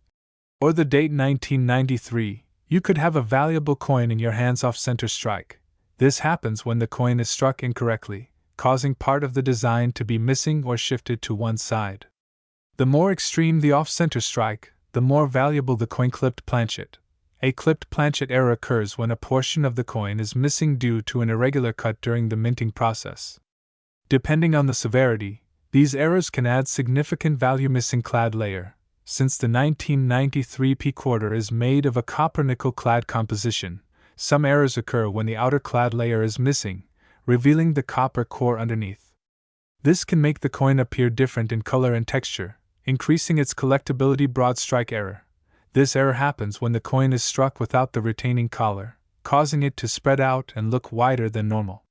or the date 1993, you could have a valuable coin in your hands off center strike. This happens when the coin is struck incorrectly, causing part of the design to be missing or shifted to one side. The more extreme the off-center strike, the more valuable the coin clipped planchet. A clipped planchet error occurs when a portion of the coin is missing due to an irregular cut during the minting process. Depending on the severity, these errors can add significant value. Missing clad layer. Since the 1993 P quarter is made of a copper-nickel clad composition, some errors occur when the outer clad layer is missing, revealing the copper core underneath. This can make the coin appear different in color and texture, increasing its collectability. Broad strike error. This error happens when the coin is struck without the retaining collar, causing it to spread out and look wider than normal.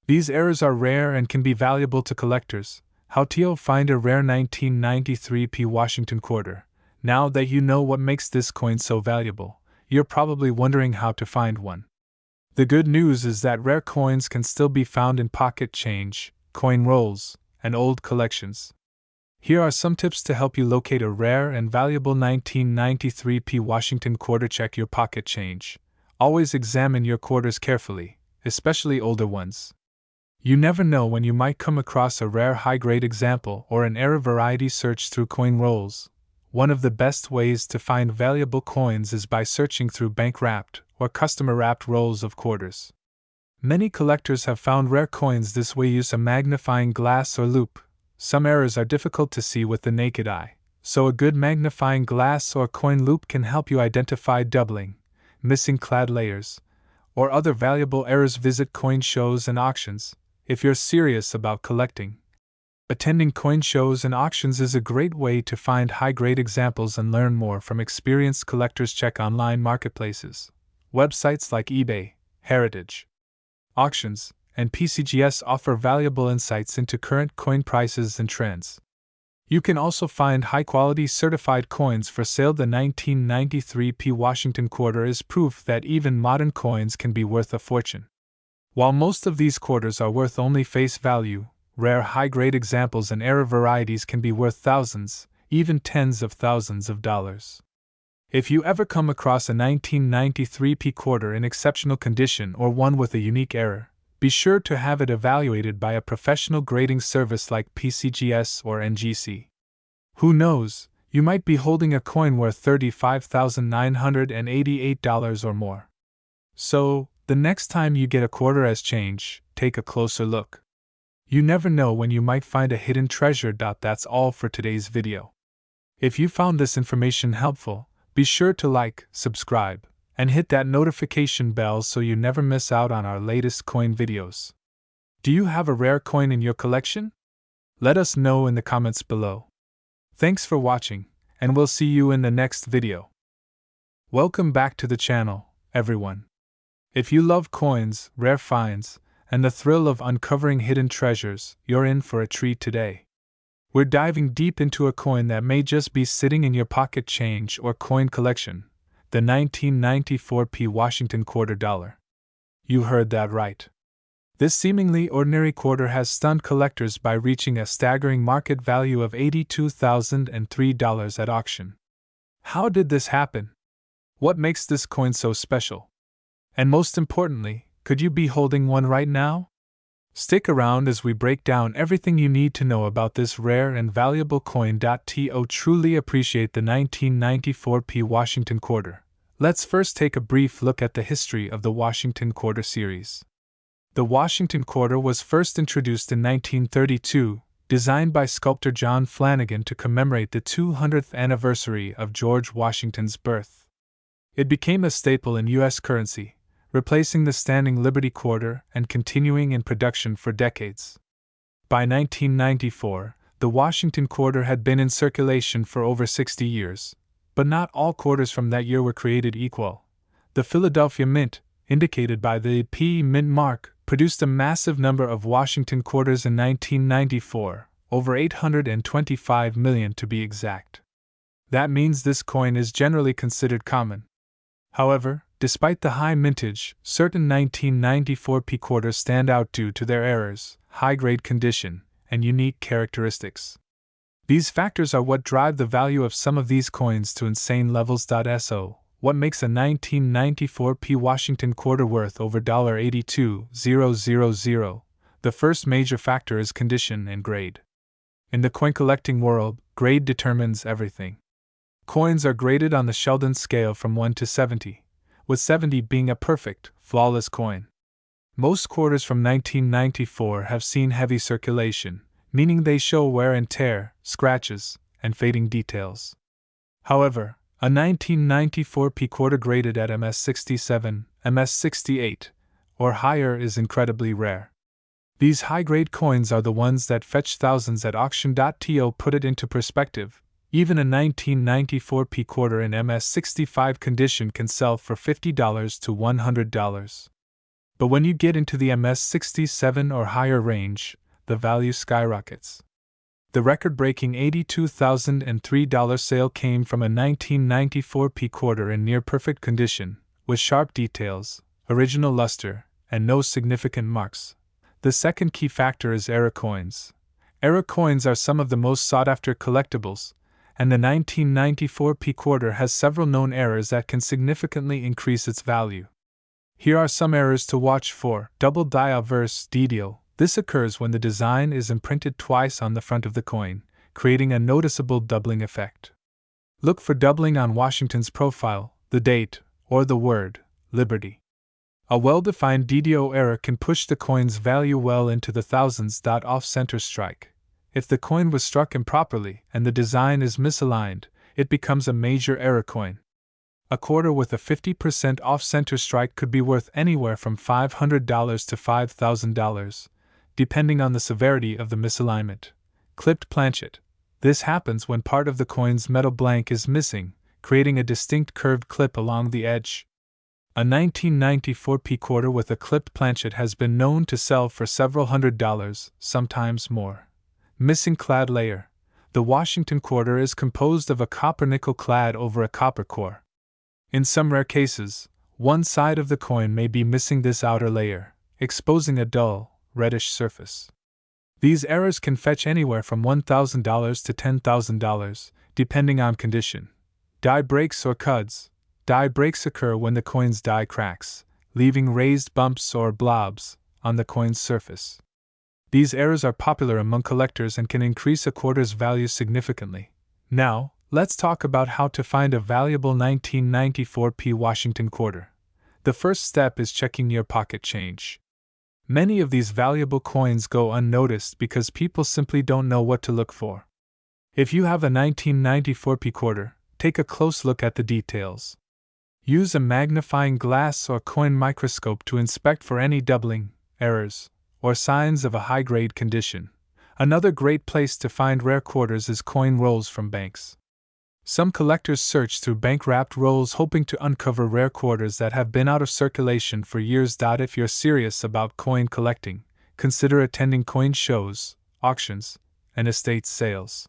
These errors are rare and can be valuable to collectors. How to find a rare 1993 P Washington quarter. Now that you know what makes this coin so valuable, you're probably wondering how to find one. The good news is that rare coins can still be found in pocket change, coin rolls, and old collections. Here are some tips to help you locate a rare and valuable 1993 P Washington quarter. Check your pocket change. Always examine your quarters carefully, especially older ones. You never know when you might come across a rare high-grade example or an error variety. Search through coin rolls. One of the best ways to find valuable coins is by searching through bank-wrapped or customer-wrapped rolls of quarters. Many collectors have found rare coins this way. Use a magnifying glass or loupe. Some errors are difficult to see with the naked eye, so a good magnifying glass or coin loupe can help you identify doubling, missing clad layers, or other valuable errors. Visit coin shows and auctions. If you're serious about collecting, attending coin shows and auctions is a great way to find high-grade examples and learn more from experienced collectors. Check online marketplaces. Websites like eBay, Heritage Auctions, and PCGS offer valuable insights into current coin prices and trends. You can also find high-quality certified coins for sale. The 1993 P Washington quarter is proof that even modern coins can be worth a fortune. While most of these quarters are worth only face value, rare high-grade examples and error varieties can be worth thousands, even tens of thousands of dollars. If you ever come across a 1993 P quarter in exceptional condition or one with a unique error, be sure to have it evaluated by a professional grading service like PCGS or NGC. Who knows, you might be holding a coin worth $35,988 or more. So, the next time you get a quarter as change, take a closer look. You never know when you might find a hidden treasure. That's all for today's video. If you found this information helpful, be sure to like, subscribe, and hit that notification bell so you never miss out on our latest coin videos. Do you have a rare coin in your collection? Let us know in the comments below. Thanks for watching, and we'll see you in the next video. Welcome back to the channel, everyone. If you love coins, rare finds, and the thrill of uncovering hidden treasures, you're in for a treat today. We're diving deep into a coin that may just be sitting in your pocket change or coin collection, the 1994 P Washington quarter dollar. You heard that right. This seemingly ordinary quarter has stunned collectors by reaching a staggering market value of $82,003 at auction. How did this happen? What makes this coin so special? And most importantly, could you be holding one right now? Stick around as we break down everything you need to know about this rare and valuable coin. To truly appreciate the 1994 P Washington quarter, let's first take a brief look at the history of the Washington quarter series. The Washington quarter was first introduced in 1932, designed by sculptor John Flanagan to commemorate the 200th anniversary of George Washington's birth. It became a staple in U.S. currency, replacing the standing Liberty Quarter and continuing in production for decades. By 1994, the Washington Quarter had been in circulation for over 60 years, but not all quarters from that year were created equal. The Philadelphia Mint, indicated by the P Mint mark, produced a massive number of Washington quarters in 1994, over 825 million to be exact. That means this coin is generally considered common. However, despite the high mintage, certain 1994 P quarters stand out due to their errors, high-grade condition, and unique characteristics. These factors are what drive the value of some of these coins to insane levels. So, what makes a 1994 P Washington quarter worth over $82,000? The first major factor is condition and grade. In the coin collecting world, grade determines everything. Coins are graded on the Sheldon scale from 1 to 70, with 70 being a perfect, flawless coin. Most quarters from 1994 have seen heavy circulation, meaning they show wear and tear, scratches, and fading details. However, a 1994 P quarter graded at MS67, MS68, or higher is incredibly rare. These high-grade coins are the ones that fetch thousands at auction. To put it into perspective, even a 1994 P quarter in MS65 condition can sell for $50 to $100. But when you get into the MS67 or higher range, the value skyrockets. The record-breaking $82,003 sale came from a 1994 P quarter in near-perfect condition, with sharp details, original luster, and no significant marks. The second key factor is error coins. Error coins are some of the most sought-after collectibles, and the 1994 P quarter has several known errors that can significantly increase its value. Here are some errors to watch for. Double die-averse DDO. This occurs when the design is imprinted twice on the front of the coin, creating a noticeable doubling effect. Look for doubling on Washington's profile, the date, or the word, Liberty. A well-defined DDO error can push the coin's value well into the thousands. Off-center strike. If the coin was struck improperly and the design is misaligned, it becomes a major error coin. A quarter with a 50% off-center strike could be worth anywhere from $500 to $5,000, depending on the severity of the misalignment. Clipped planchet. This happens when part of the coin's metal blank is missing, creating a distinct curved clip along the edge. A 1994 P quarter with a clipped planchet has been known to sell for several $100, sometimes more. Missing clad layer. The Washington quarter is composed of a copper nickel clad over a copper core. In some rare cases, one side of the coin may be missing this outer layer, exposing a dull, reddish surface. These errors can fetch anywhere from $1,000 to $10,000, depending on condition. Die breaks or cuds. Die breaks occur when the coin's die cracks, leaving raised bumps or blobs on the coin's surface. These errors are popular among collectors and can increase a quarter's value significantly. Now, let's talk about how to find a valuable 1994 P Washington quarter. The first step is checking your pocket change. Many of these valuable coins go unnoticed because people simply don't know what to look for. If you have a 1994 P quarter, take a close look at the details. Use a magnifying glass or coin microscope to inspect for any doubling, errors, or signs of a high-grade condition. Another great place to find rare quarters is coin rolls from banks. Some collectors search through bank-wrapped rolls hoping to uncover rare quarters that have been out of circulation for years. If you're serious about coin collecting, consider attending coin shows, auctions, and estate sales.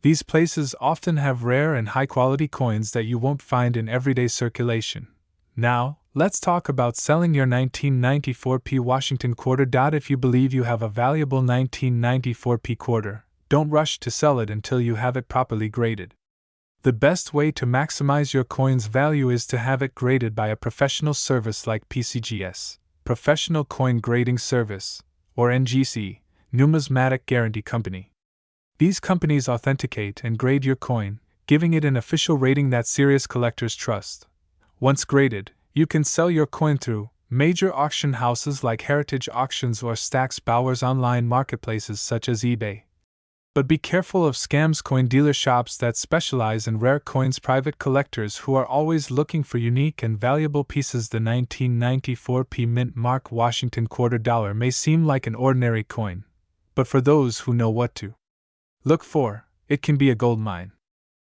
These places often have rare and high-quality coins that you won't find in everyday circulation. Now, let's talk about selling your 1994 P Washington quarter. If you believe you have a valuable 1994 P quarter, don't rush to sell it until you have it properly graded. The best way to maximize your coin's value is to have it graded by a professional service like PCGS, Professional Coin Grading Service, or NGC, Numismatic Guarantee Company. These companies authenticate and grade your coin, giving it an official rating that serious collectors trust. Once graded, you can sell your coin through major auction houses like Heritage Auctions or Stack's Bowers online marketplaces such as eBay. But be careful of scams. Coin dealer shops that specialize in rare coins, private collectors who are always looking for unique and valuable pieces. The 1994 Mint Mark Washington quarter dollar may seem like an ordinary coin, but for those who know what to look for, it can be a gold mine.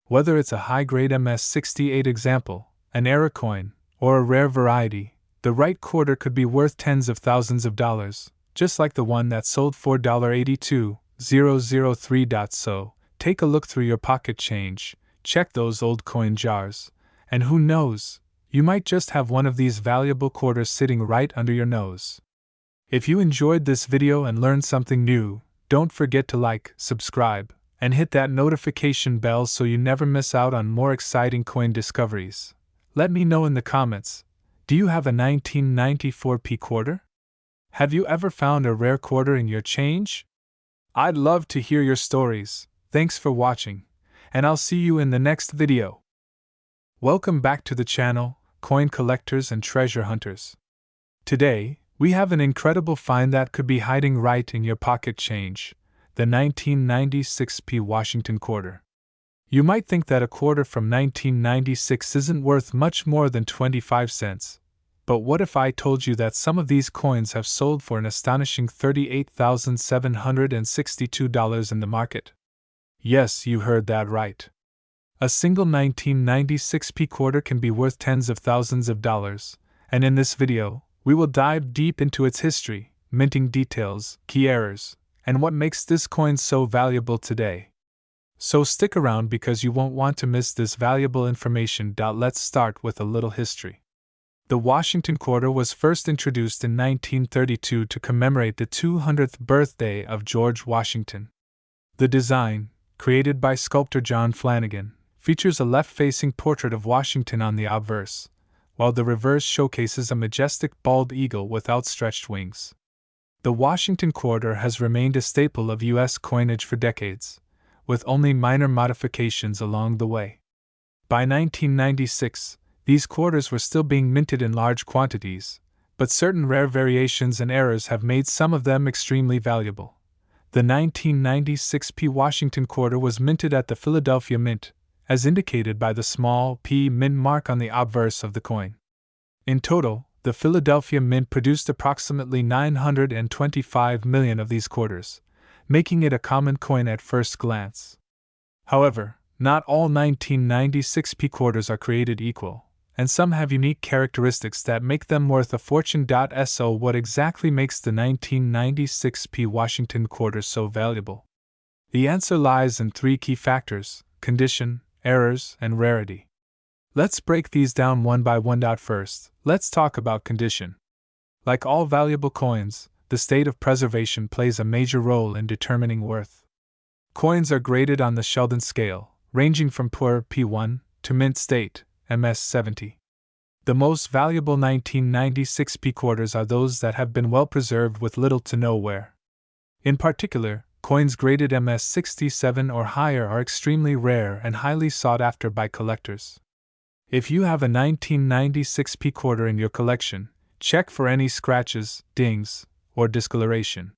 Whether it's a high-grade MS-68 example, an era coin, or a rare variety, the right quarter could be worth tens of thousands of dollars, just like the one that sold for $82,003. So, take a look through your pocket change, check those old coin jars, and who knows, you might just have one of these valuable quarters sitting right under your nose. If you enjoyed this video and learned something new, don't forget to like, subscribe, and hit that notification bell so you never miss out on more exciting coin discoveries. Let me know in the comments, do you have a 1994 quarter? Have you ever found a rare quarter in your change? I'd love to hear your stories. Thanks for watching, and I'll see you in the next video. Welcome back to the channel, coin collectors and treasure hunters. Today, we have an incredible find that could be hiding right in your pocket change, the 1996 Washington quarter. You might think that a quarter from 1996 isn't worth much more than 25 cents. But what if I told you that some of these coins have sold for an astonishing $38,762 in the market? Yes, you heard that right. A single 1996 quarter can be worth tens of thousands of dollars, and in this video, we will dive deep into its history, minting details, key errors, and what makes this coin so valuable today. So stick around because you won't want to miss this valuable information. Let's start with a little history. The Washington quarter was first introduced in 1932 to commemorate the 200th birthday of George Washington. The design, created by sculptor John Flanagan, features a left-facing portrait of Washington on the obverse, while the reverse showcases a majestic bald eagle with outstretched wings. The Washington quarter has remained a staple of U.S. coinage for decades, with only minor modifications along the way. By 1996, these quarters were still being minted in large quantities, but certain rare variations and errors have made some of them extremely valuable. The 1996 Washington quarter was minted at the Philadelphia Mint, as indicated by the small P Mint mark on the obverse of the coin. In total, the Philadelphia Mint produced approximately 925 million of these quarters, making it a common coin at first glance. However, not all 1996 quarters are created equal, and some have unique characteristics that make them worth a fortune. So what exactly makes the 1996 Washington quarter so valuable? The answer lies in three key factors: condition, errors, and rarity. Let's break these down one by one. First, let's talk about condition. Like all valuable coins, the state of preservation plays a major role in determining worth. Coins are graded on the Sheldon scale, ranging from poor P1 to mint state, MS-70. The most valuable 1996 quarters are those that have been well preserved with little to no wear. In particular, coins graded MS-67 or higher are extremely rare and highly sought after by collectors. If you have a 1996 quarter in your collection, check for any scratches, dings, or discoloration.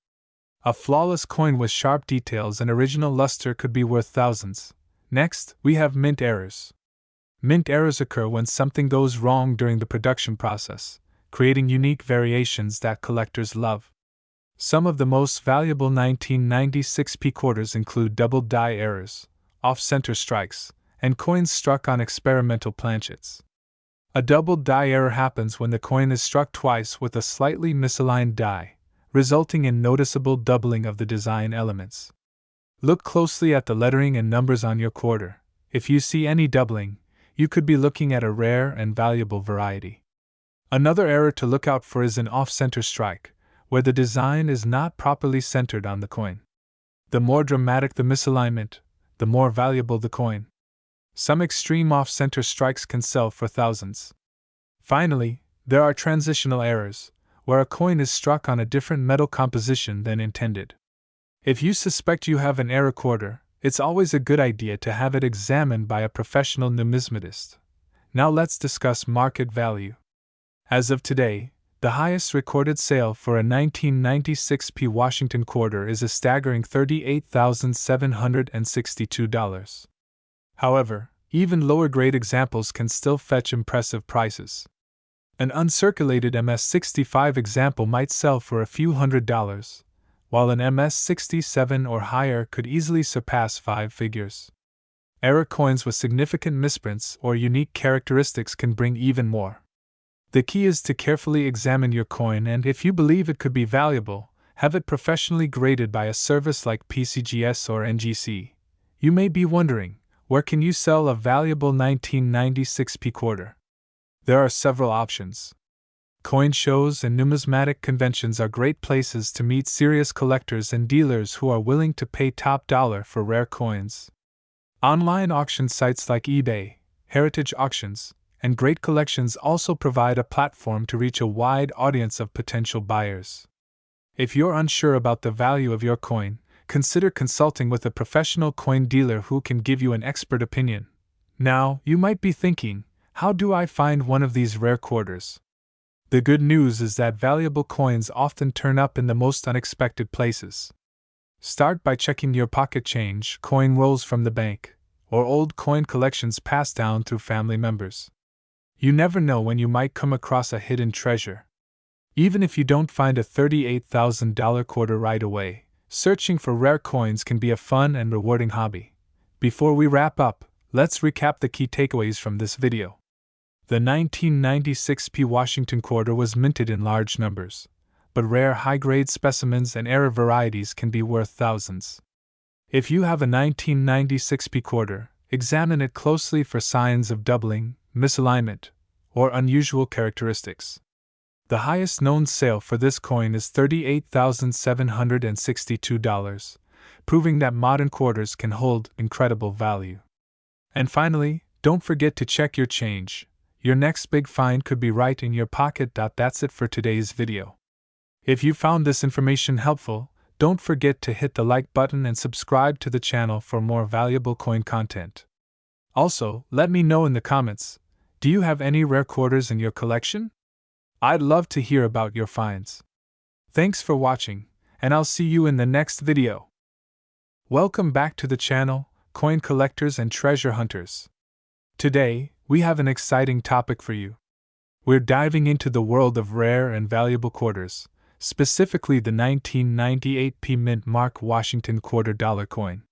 A flawless coin with sharp details and original luster could be worth thousands. Next, we have mint errors. Mint errors occur when something goes wrong during the production process, creating unique variations that collectors love. Some of the most valuable 1996 quarters include double die errors, off-center strikes, and coins struck on experimental planchets. A double die error happens when the coin is struck twice with a slightly misaligned die, resulting in noticeable doubling of the design elements. Look closely at the lettering and numbers on your quarter. If you see any doubling, you could be looking at a rare and valuable variety. Another error to look out for is an off-center strike, where the design is not properly centered on the coin. The more dramatic the misalignment, the more valuable the coin. Some extreme off-center strikes can sell for thousands. Finally, there are transitional errors, where a coin is struck on a different metal composition than intended. If you suspect you have an error quarter, it's always a good idea to have it examined by a professional numismatist. Now let's discuss market value. As of today, The highest recorded sale for a 1996 P Washington quarter is a staggering $38,762. However, even lower grade examples can still fetch impressive prices. An uncirculated MS-65 example might sell for a few $100s, while an MS-67 or higher could easily surpass 5 figures. Error coins with significant misprints or unique characteristics can bring even more. The key is to carefully examine your coin, and if you believe it could be valuable, have it professionally graded by a service like PCGS or NGC. You may be wondering, where can you sell a valuable 1996 P quarter? There are several options. Coin shows and numismatic conventions are great places to meet serious collectors and dealers who are willing to pay top dollar for rare coins. Online auction sites like eBay, Heritage Auctions, and Great Collections also provide a platform to reach a wide audience of potential buyers. If you're unsure about the value of your coin, consider consulting with a professional coin dealer who can give you an expert opinion. Now, you might be thinking, how do I find one of these rare quarters? The good news is that valuable coins often turn up in the most unexpected places. Start by checking your pocket change, coin rolls from the bank, or old coin collections passed down through family members. You never know when you might come across a hidden treasure. Even if you don't find a $38,000 quarter right away, searching for rare coins can be a fun and rewarding hobby. Before we wrap up, let's recap the key takeaways from this video. The 1996 P Washington quarter was minted in large numbers, but rare high-grade specimens and error varieties can be worth thousands. If you have a 1996 P quarter, examine it closely for signs of doubling, misalignment, or unusual characteristics. The highest known sale for this coin is $38,762, proving that modern quarters can hold incredible value. And finally, don't forget to check your change. Your next big find could be right in your pocket. That's it for today's video. If you found this information helpful, don't forget to hit the like button and subscribe to the channel for more valuable coin content. Also, let me know in the comments, do you have any rare quarters in your collection? I'd love to hear about your finds. Thanks for watching, and I'll see you in the next video. Welcome back to the channel, coin collectors and treasure hunters. Today, we have an exciting topic for you. We're diving into the world of rare and valuable quarters, specifically the 1998 P Mint Mark Washington quarter dollar coin.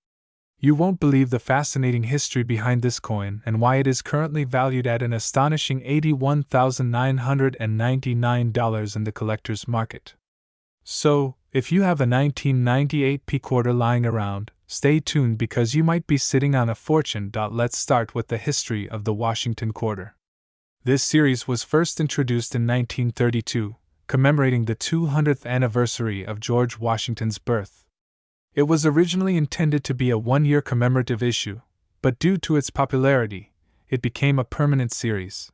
You won't believe the fascinating history behind this coin and why it is currently valued at an astonishing $81,999 in the collector's market. So, if you have a 1998 P quarter lying around, stay tuned because you might be sitting on a fortune. Let's start with the history of the Washington quarter. This series was first introduced in 1932, commemorating the 200th anniversary of George Washington's birth. It was originally intended to be a one-year commemorative issue, but due to its popularity, it became a permanent series.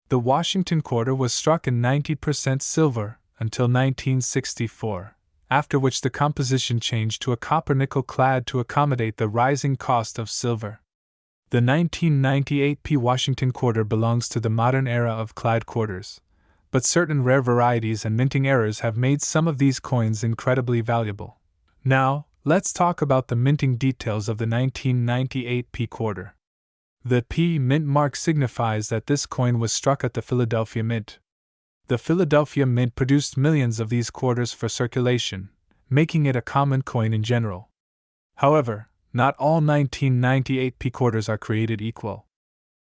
The Washington quarter was struck in 90% silver until 1964, after which the composition changed to a copper-nickel clad to accommodate the rising cost of silver. The 1998 P Washington quarter belongs to the modern era of clad quarters, but certain rare varieties and minting errors have made some of these coins incredibly valuable. Now, let's talk about the minting details of the 1998 P quarter. The P Mint mark signifies that this coin was struck at the Philadelphia Mint. The Philadelphia Mint produced millions of these quarters for circulation, making it a common coin in general. However, not all 1998 P quarters are created equal.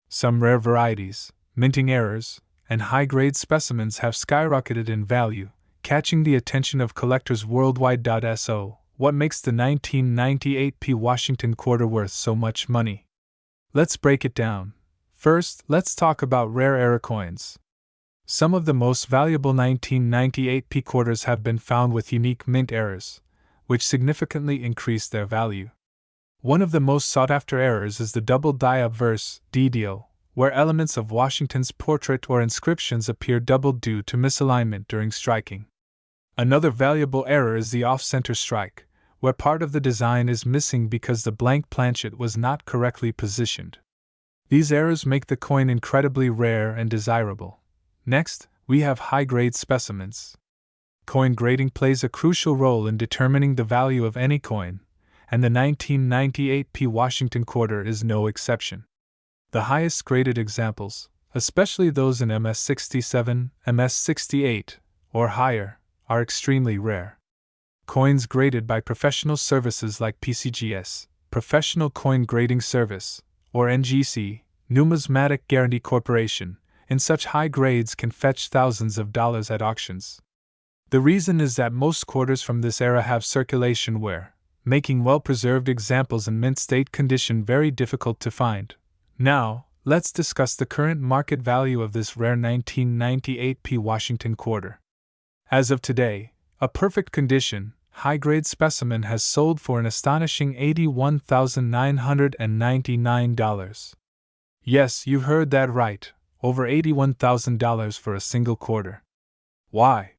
Some rare varieties, minting errors, and high-grade specimens have skyrocketed in value, catching the attention of collectors worldwide. So, what makes the 1998 P Washington quarter worth so much money? Let's break it down. First, let's talk about rare error coins. Some of the most valuable 1998 P quarters have been found with unique mint errors, which significantly increase their value. One of the most sought-after errors is the double die-obverse (DDO), where elements of Washington's portrait or inscriptions appear doubled due to misalignment during striking. Another valuable error is the off-center strike, where part of the design is missing because the blank planchet was not correctly positioned. These errors make the coin incredibly rare and desirable. Next, we have high-grade specimens. Coin grading plays a crucial role in determining the value of any coin, and the 1998 P Washington Quarter is no exception. The highest graded examples, especially those in MS67, MS68, or higher, are extremely rare. Coins graded by professional services like PCGS, Professional Coin Grading Service, or NGC, Numismatic Guarantee Corporation, in such high grades can fetch thousands of dollars at auctions. The reason is that most quarters from this era have circulation wear, making well-preserved examples in mint state condition very difficult to find. Now, let's discuss the current market value of this rare 1998 P Washington Quarter. As of today, a perfect condition, high-grade specimen has sold for an astonishing $81,999. Yes, you heard that right, over $81,000 for a single quarter. Why?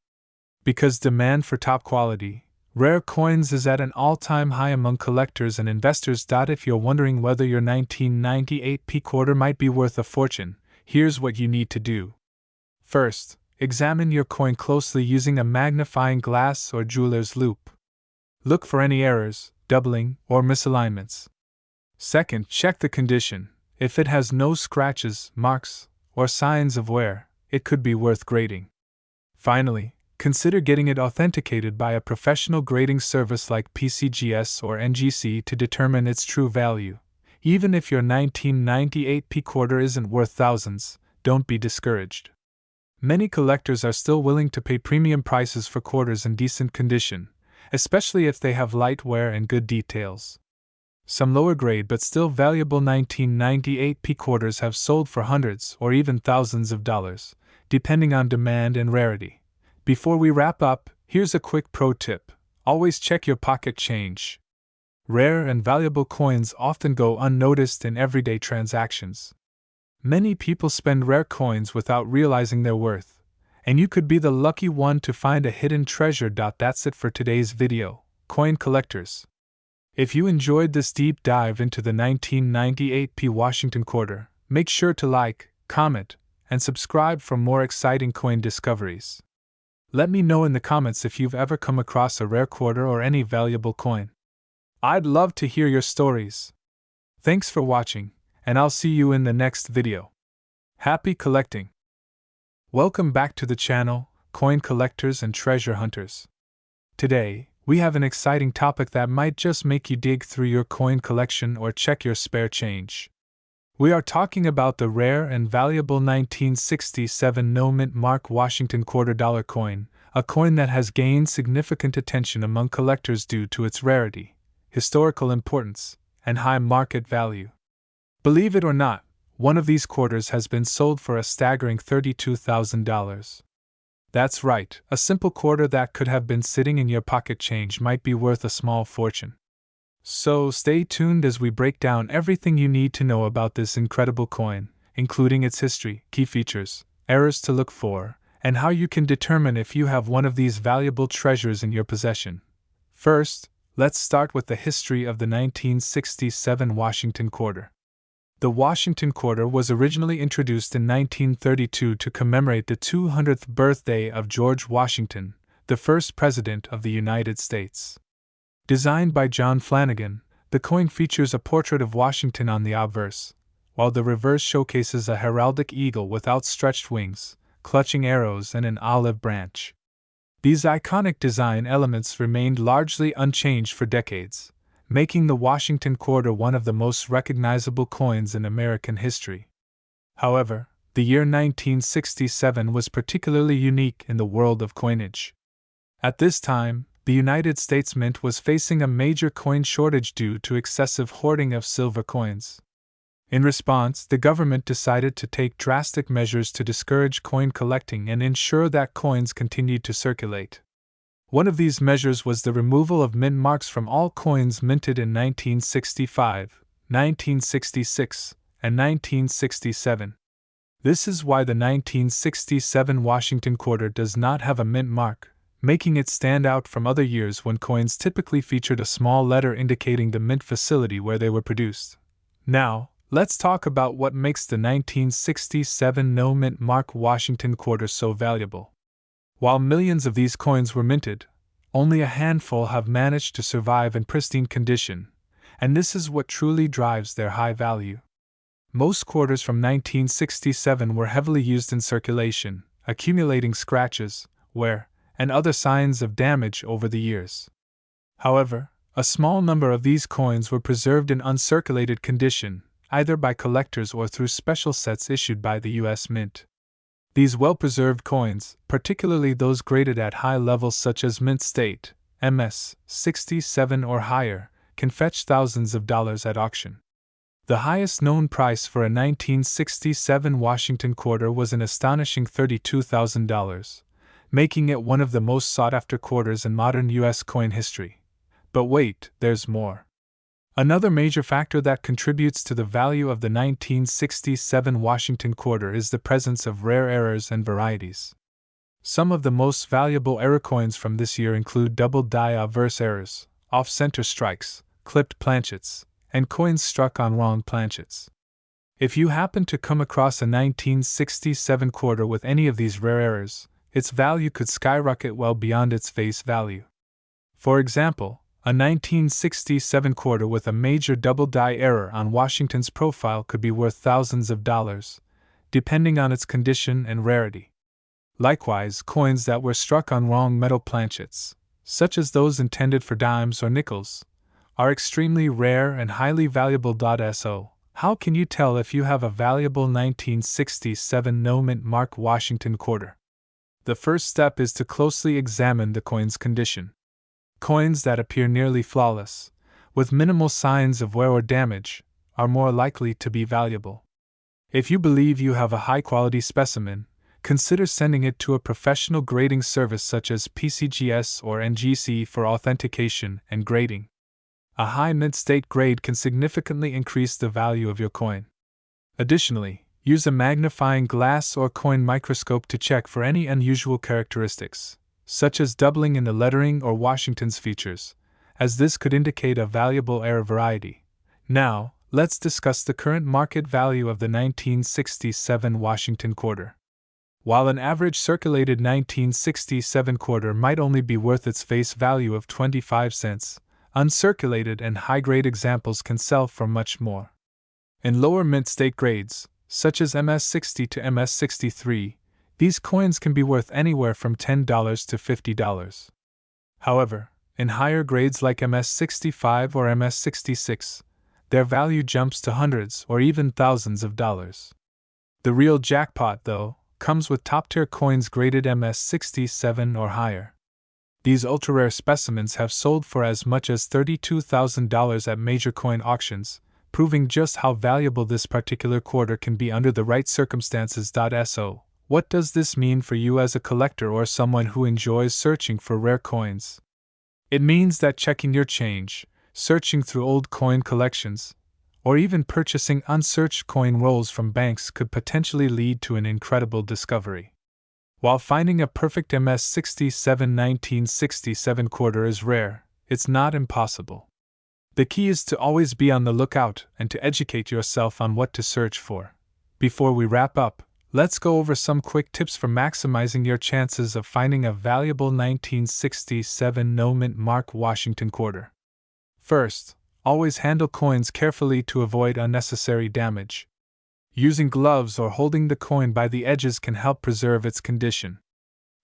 Because demand for top-quality, rare coins is at an all-time high among collectors and investors. If you're wondering whether your 1998 P quarter might be worth a fortune, here's what you need to do. First, examine your coin closely using a magnifying glass or jeweler's loupe. Look for any errors, doubling, or misalignments. Second, check the condition. If it has no scratches, marks, or signs of wear, it could be worth grading. Finally, consider getting it authenticated by a professional grading service like PCGS or NGC to determine its true value. Even if your 1998 P quarter isn't worth thousands, don't be discouraged. Many collectors are still willing to pay premium prices for quarters in decent condition, especially if they have light wear and good details. Some lower grade but still valuable 1998 P quarters have sold for hundreds or even thousands of dollars, depending on demand and rarity. Before we wrap up, here's a quick pro tip. Always check your pocket change. Rare and valuable coins often go unnoticed in everyday transactions. Many people spend rare coins without realizing their worth, and you could be the lucky one to find a hidden treasure. That's it for today's video, coin collectors. If you enjoyed this deep dive into the 1998 P Washington Quarter, make sure to like, comment, and subscribe for more exciting coin discoveries. Let me know in the comments if you've ever come across a rare quarter or any valuable coin. I'd love to hear your stories. Thanks for watching, and I'll see you in the next video. Happy collecting! Welcome back to the channel, coin collectors and treasure hunters. Today, we have an exciting topic that might just make you dig through your coin collection or check your spare change. We are talking about the rare and valuable 1967 no-mint mark Washington quarter dollar coin, a coin that has gained significant attention among collectors due to its rarity, historical importance, and high market value. Believe it or not, one of these quarters has been sold for a staggering $32,000. That's right, a simple quarter that could have been sitting in your pocket change might be worth a small fortune. So stay tuned as we break down everything you need to know about this incredible coin, including its history, key features, errors to look for, and how you can determine if you have one of these valuable treasures in your possession. First, let's start with the history of the 1967 Washington Quarter. The Washington Quarter was originally introduced in 1932 to commemorate the 200th birthday of George Washington, the first President of the United States. Designed by John Flanagan, the coin features a portrait of Washington on the obverse, while the reverse showcases a heraldic eagle with outstretched wings, clutching arrows and an olive branch. These iconic design elements remained largely unchanged for decades, making the Washington Quarter one of the most recognizable coins in American history. However, the year 1967 was particularly unique in the world of coinage. At this time, the United States Mint was facing a major coin shortage due to excessive hoarding of silver coins. In response, the government decided to take drastic measures to discourage coin collecting and ensure that coins continued to circulate. One of these measures was the removal of mint marks from all coins minted in 1965, 1966, and 1967. This is why the 1967 Washington Quarter does not have a mint mark, making it stand out from other years when coins typically featured a small letter indicating the mint facility where they were produced. Now, let's talk about what makes the 1967 no-mint mark Washington quarter so valuable. While millions of these coins were minted, only a handful have managed to survive in pristine condition, and this is what truly drives their high value. Most quarters from 1967 were heavily used in circulation, accumulating scratches, wear, and other signs of damage over the years. However, a small number of these coins were preserved in uncirculated condition, either by collectors or through special sets issued by the U.S. Mint. These well-preserved coins, particularly those graded at high levels such as Mint State, MS 67 or higher, can fetch thousands of dollars at auction. The highest known price for a 1967 Washington quarter was an astonishing $32,000, making it one of the most sought-after quarters in modern U.S. coin history. But wait, there's more. Another major factor that contributes to the value of the 1967 Washington quarter is the presence of rare errors and varieties. Some of the most valuable error coins from this year include double die obverse errors, off-center strikes, clipped planchets, and coins struck on wrong planchets. If you happen to come across a 1967 quarter with any of these rare errors, its value could skyrocket well beyond its face value. For example, a 1967 quarter with a major double die error on Washington's profile could be worth thousands of dollars, depending on its condition and rarity. Likewise, coins that were struck on wrong metal planchets, such as those intended for dimes or nickels, are extremely rare and highly valuable. So, how can you tell if you have a valuable 1967 no-mint mark Washington quarter? The first step is to closely examine the coin's condition. Coins that appear nearly flawless, with minimal signs of wear or damage, are more likely to be valuable. If you believe you have a high-quality specimen, consider sending it to a professional grading service such as PCGS or NGC for authentication and grading. A high mint state grade can significantly increase the value of your coin. Additionally, use a magnifying glass or coin microscope to check for any unusual characteristics, such as doubling in the lettering or Washington's features, as this could indicate a valuable error variety. Now, let's discuss the current market value of the 1967 Washington quarter. While an average circulated 1967 quarter might only be worth its face value of 25 cents, uncirculated and high-grade examples can sell for much more. In lower mint state grades, such as MS60 to MS63, these coins can be worth anywhere from $10 to $50. However, in higher grades like MS65 or MS66, their value jumps to hundreds or even thousands of dollars. The real jackpot, though, comes with top-tier coins graded MS67 or higher. These ultra-rare specimens have sold for as much as $32,000 at major coin auctions, proving just how valuable this particular quarter can be under the right circumstances. So, what does this mean for you as a collector or someone who enjoys searching for rare coins? It means that checking your change, searching through old coin collections, or even purchasing unsearched coin rolls from banks could potentially lead to an incredible discovery. While finding a perfect MS67 1967 quarter is rare, it's not impossible. The key is to always be on the lookout and to educate yourself on what to search for. Before we wrap up, let's go over some quick tips for maximizing your chances of finding a valuable 1967 no-mint mark Washington quarter. First, always handle coins carefully to avoid unnecessary damage. Using gloves or holding the coin by the edges can help preserve its condition.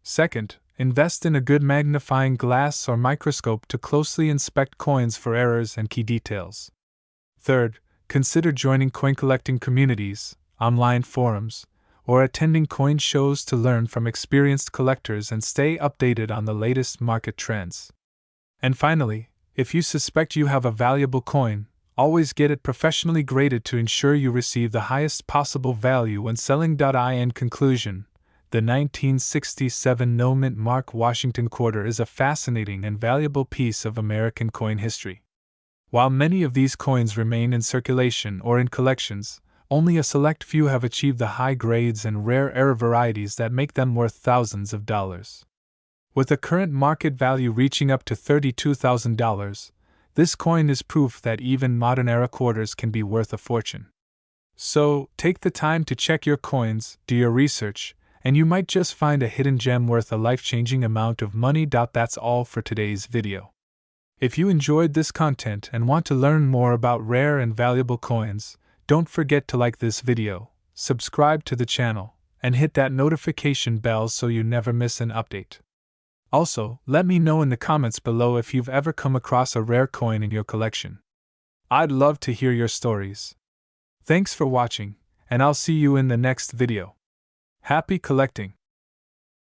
Second, invest in a good magnifying glass or microscope to closely inspect coins for errors and key details. Third, consider joining coin collecting communities, online forums, or attending coin shows to learn from experienced collectors and stay updated on the latest market trends. And finally, if you suspect you have a valuable coin, always get it professionally graded to ensure you receive the highest possible value when selling. In conclusion, the 1967 no-mint mark Washington quarter is a fascinating and valuable piece of American coin history. While many of these coins remain in circulation or in collections, only a select few have achieved the high grades and rare error varieties that make them worth thousands of dollars. With a current market value reaching up to $32,000, this coin is proof that even modern-era quarters can be worth a fortune. So, take the time to check your coins, do your research, and you might just find a hidden gem worth a life-changing amount of money. That's all for today's video. If you enjoyed this content and want to learn more about rare and valuable coins, don't forget to like this video, subscribe to the channel, and hit that notification bell so you never miss an update. Also, let me know in the comments below if you've ever come across a rare coin in your collection. I'd love to hear your stories. Thanks for watching, and I'll see you in the next video. Happy collecting!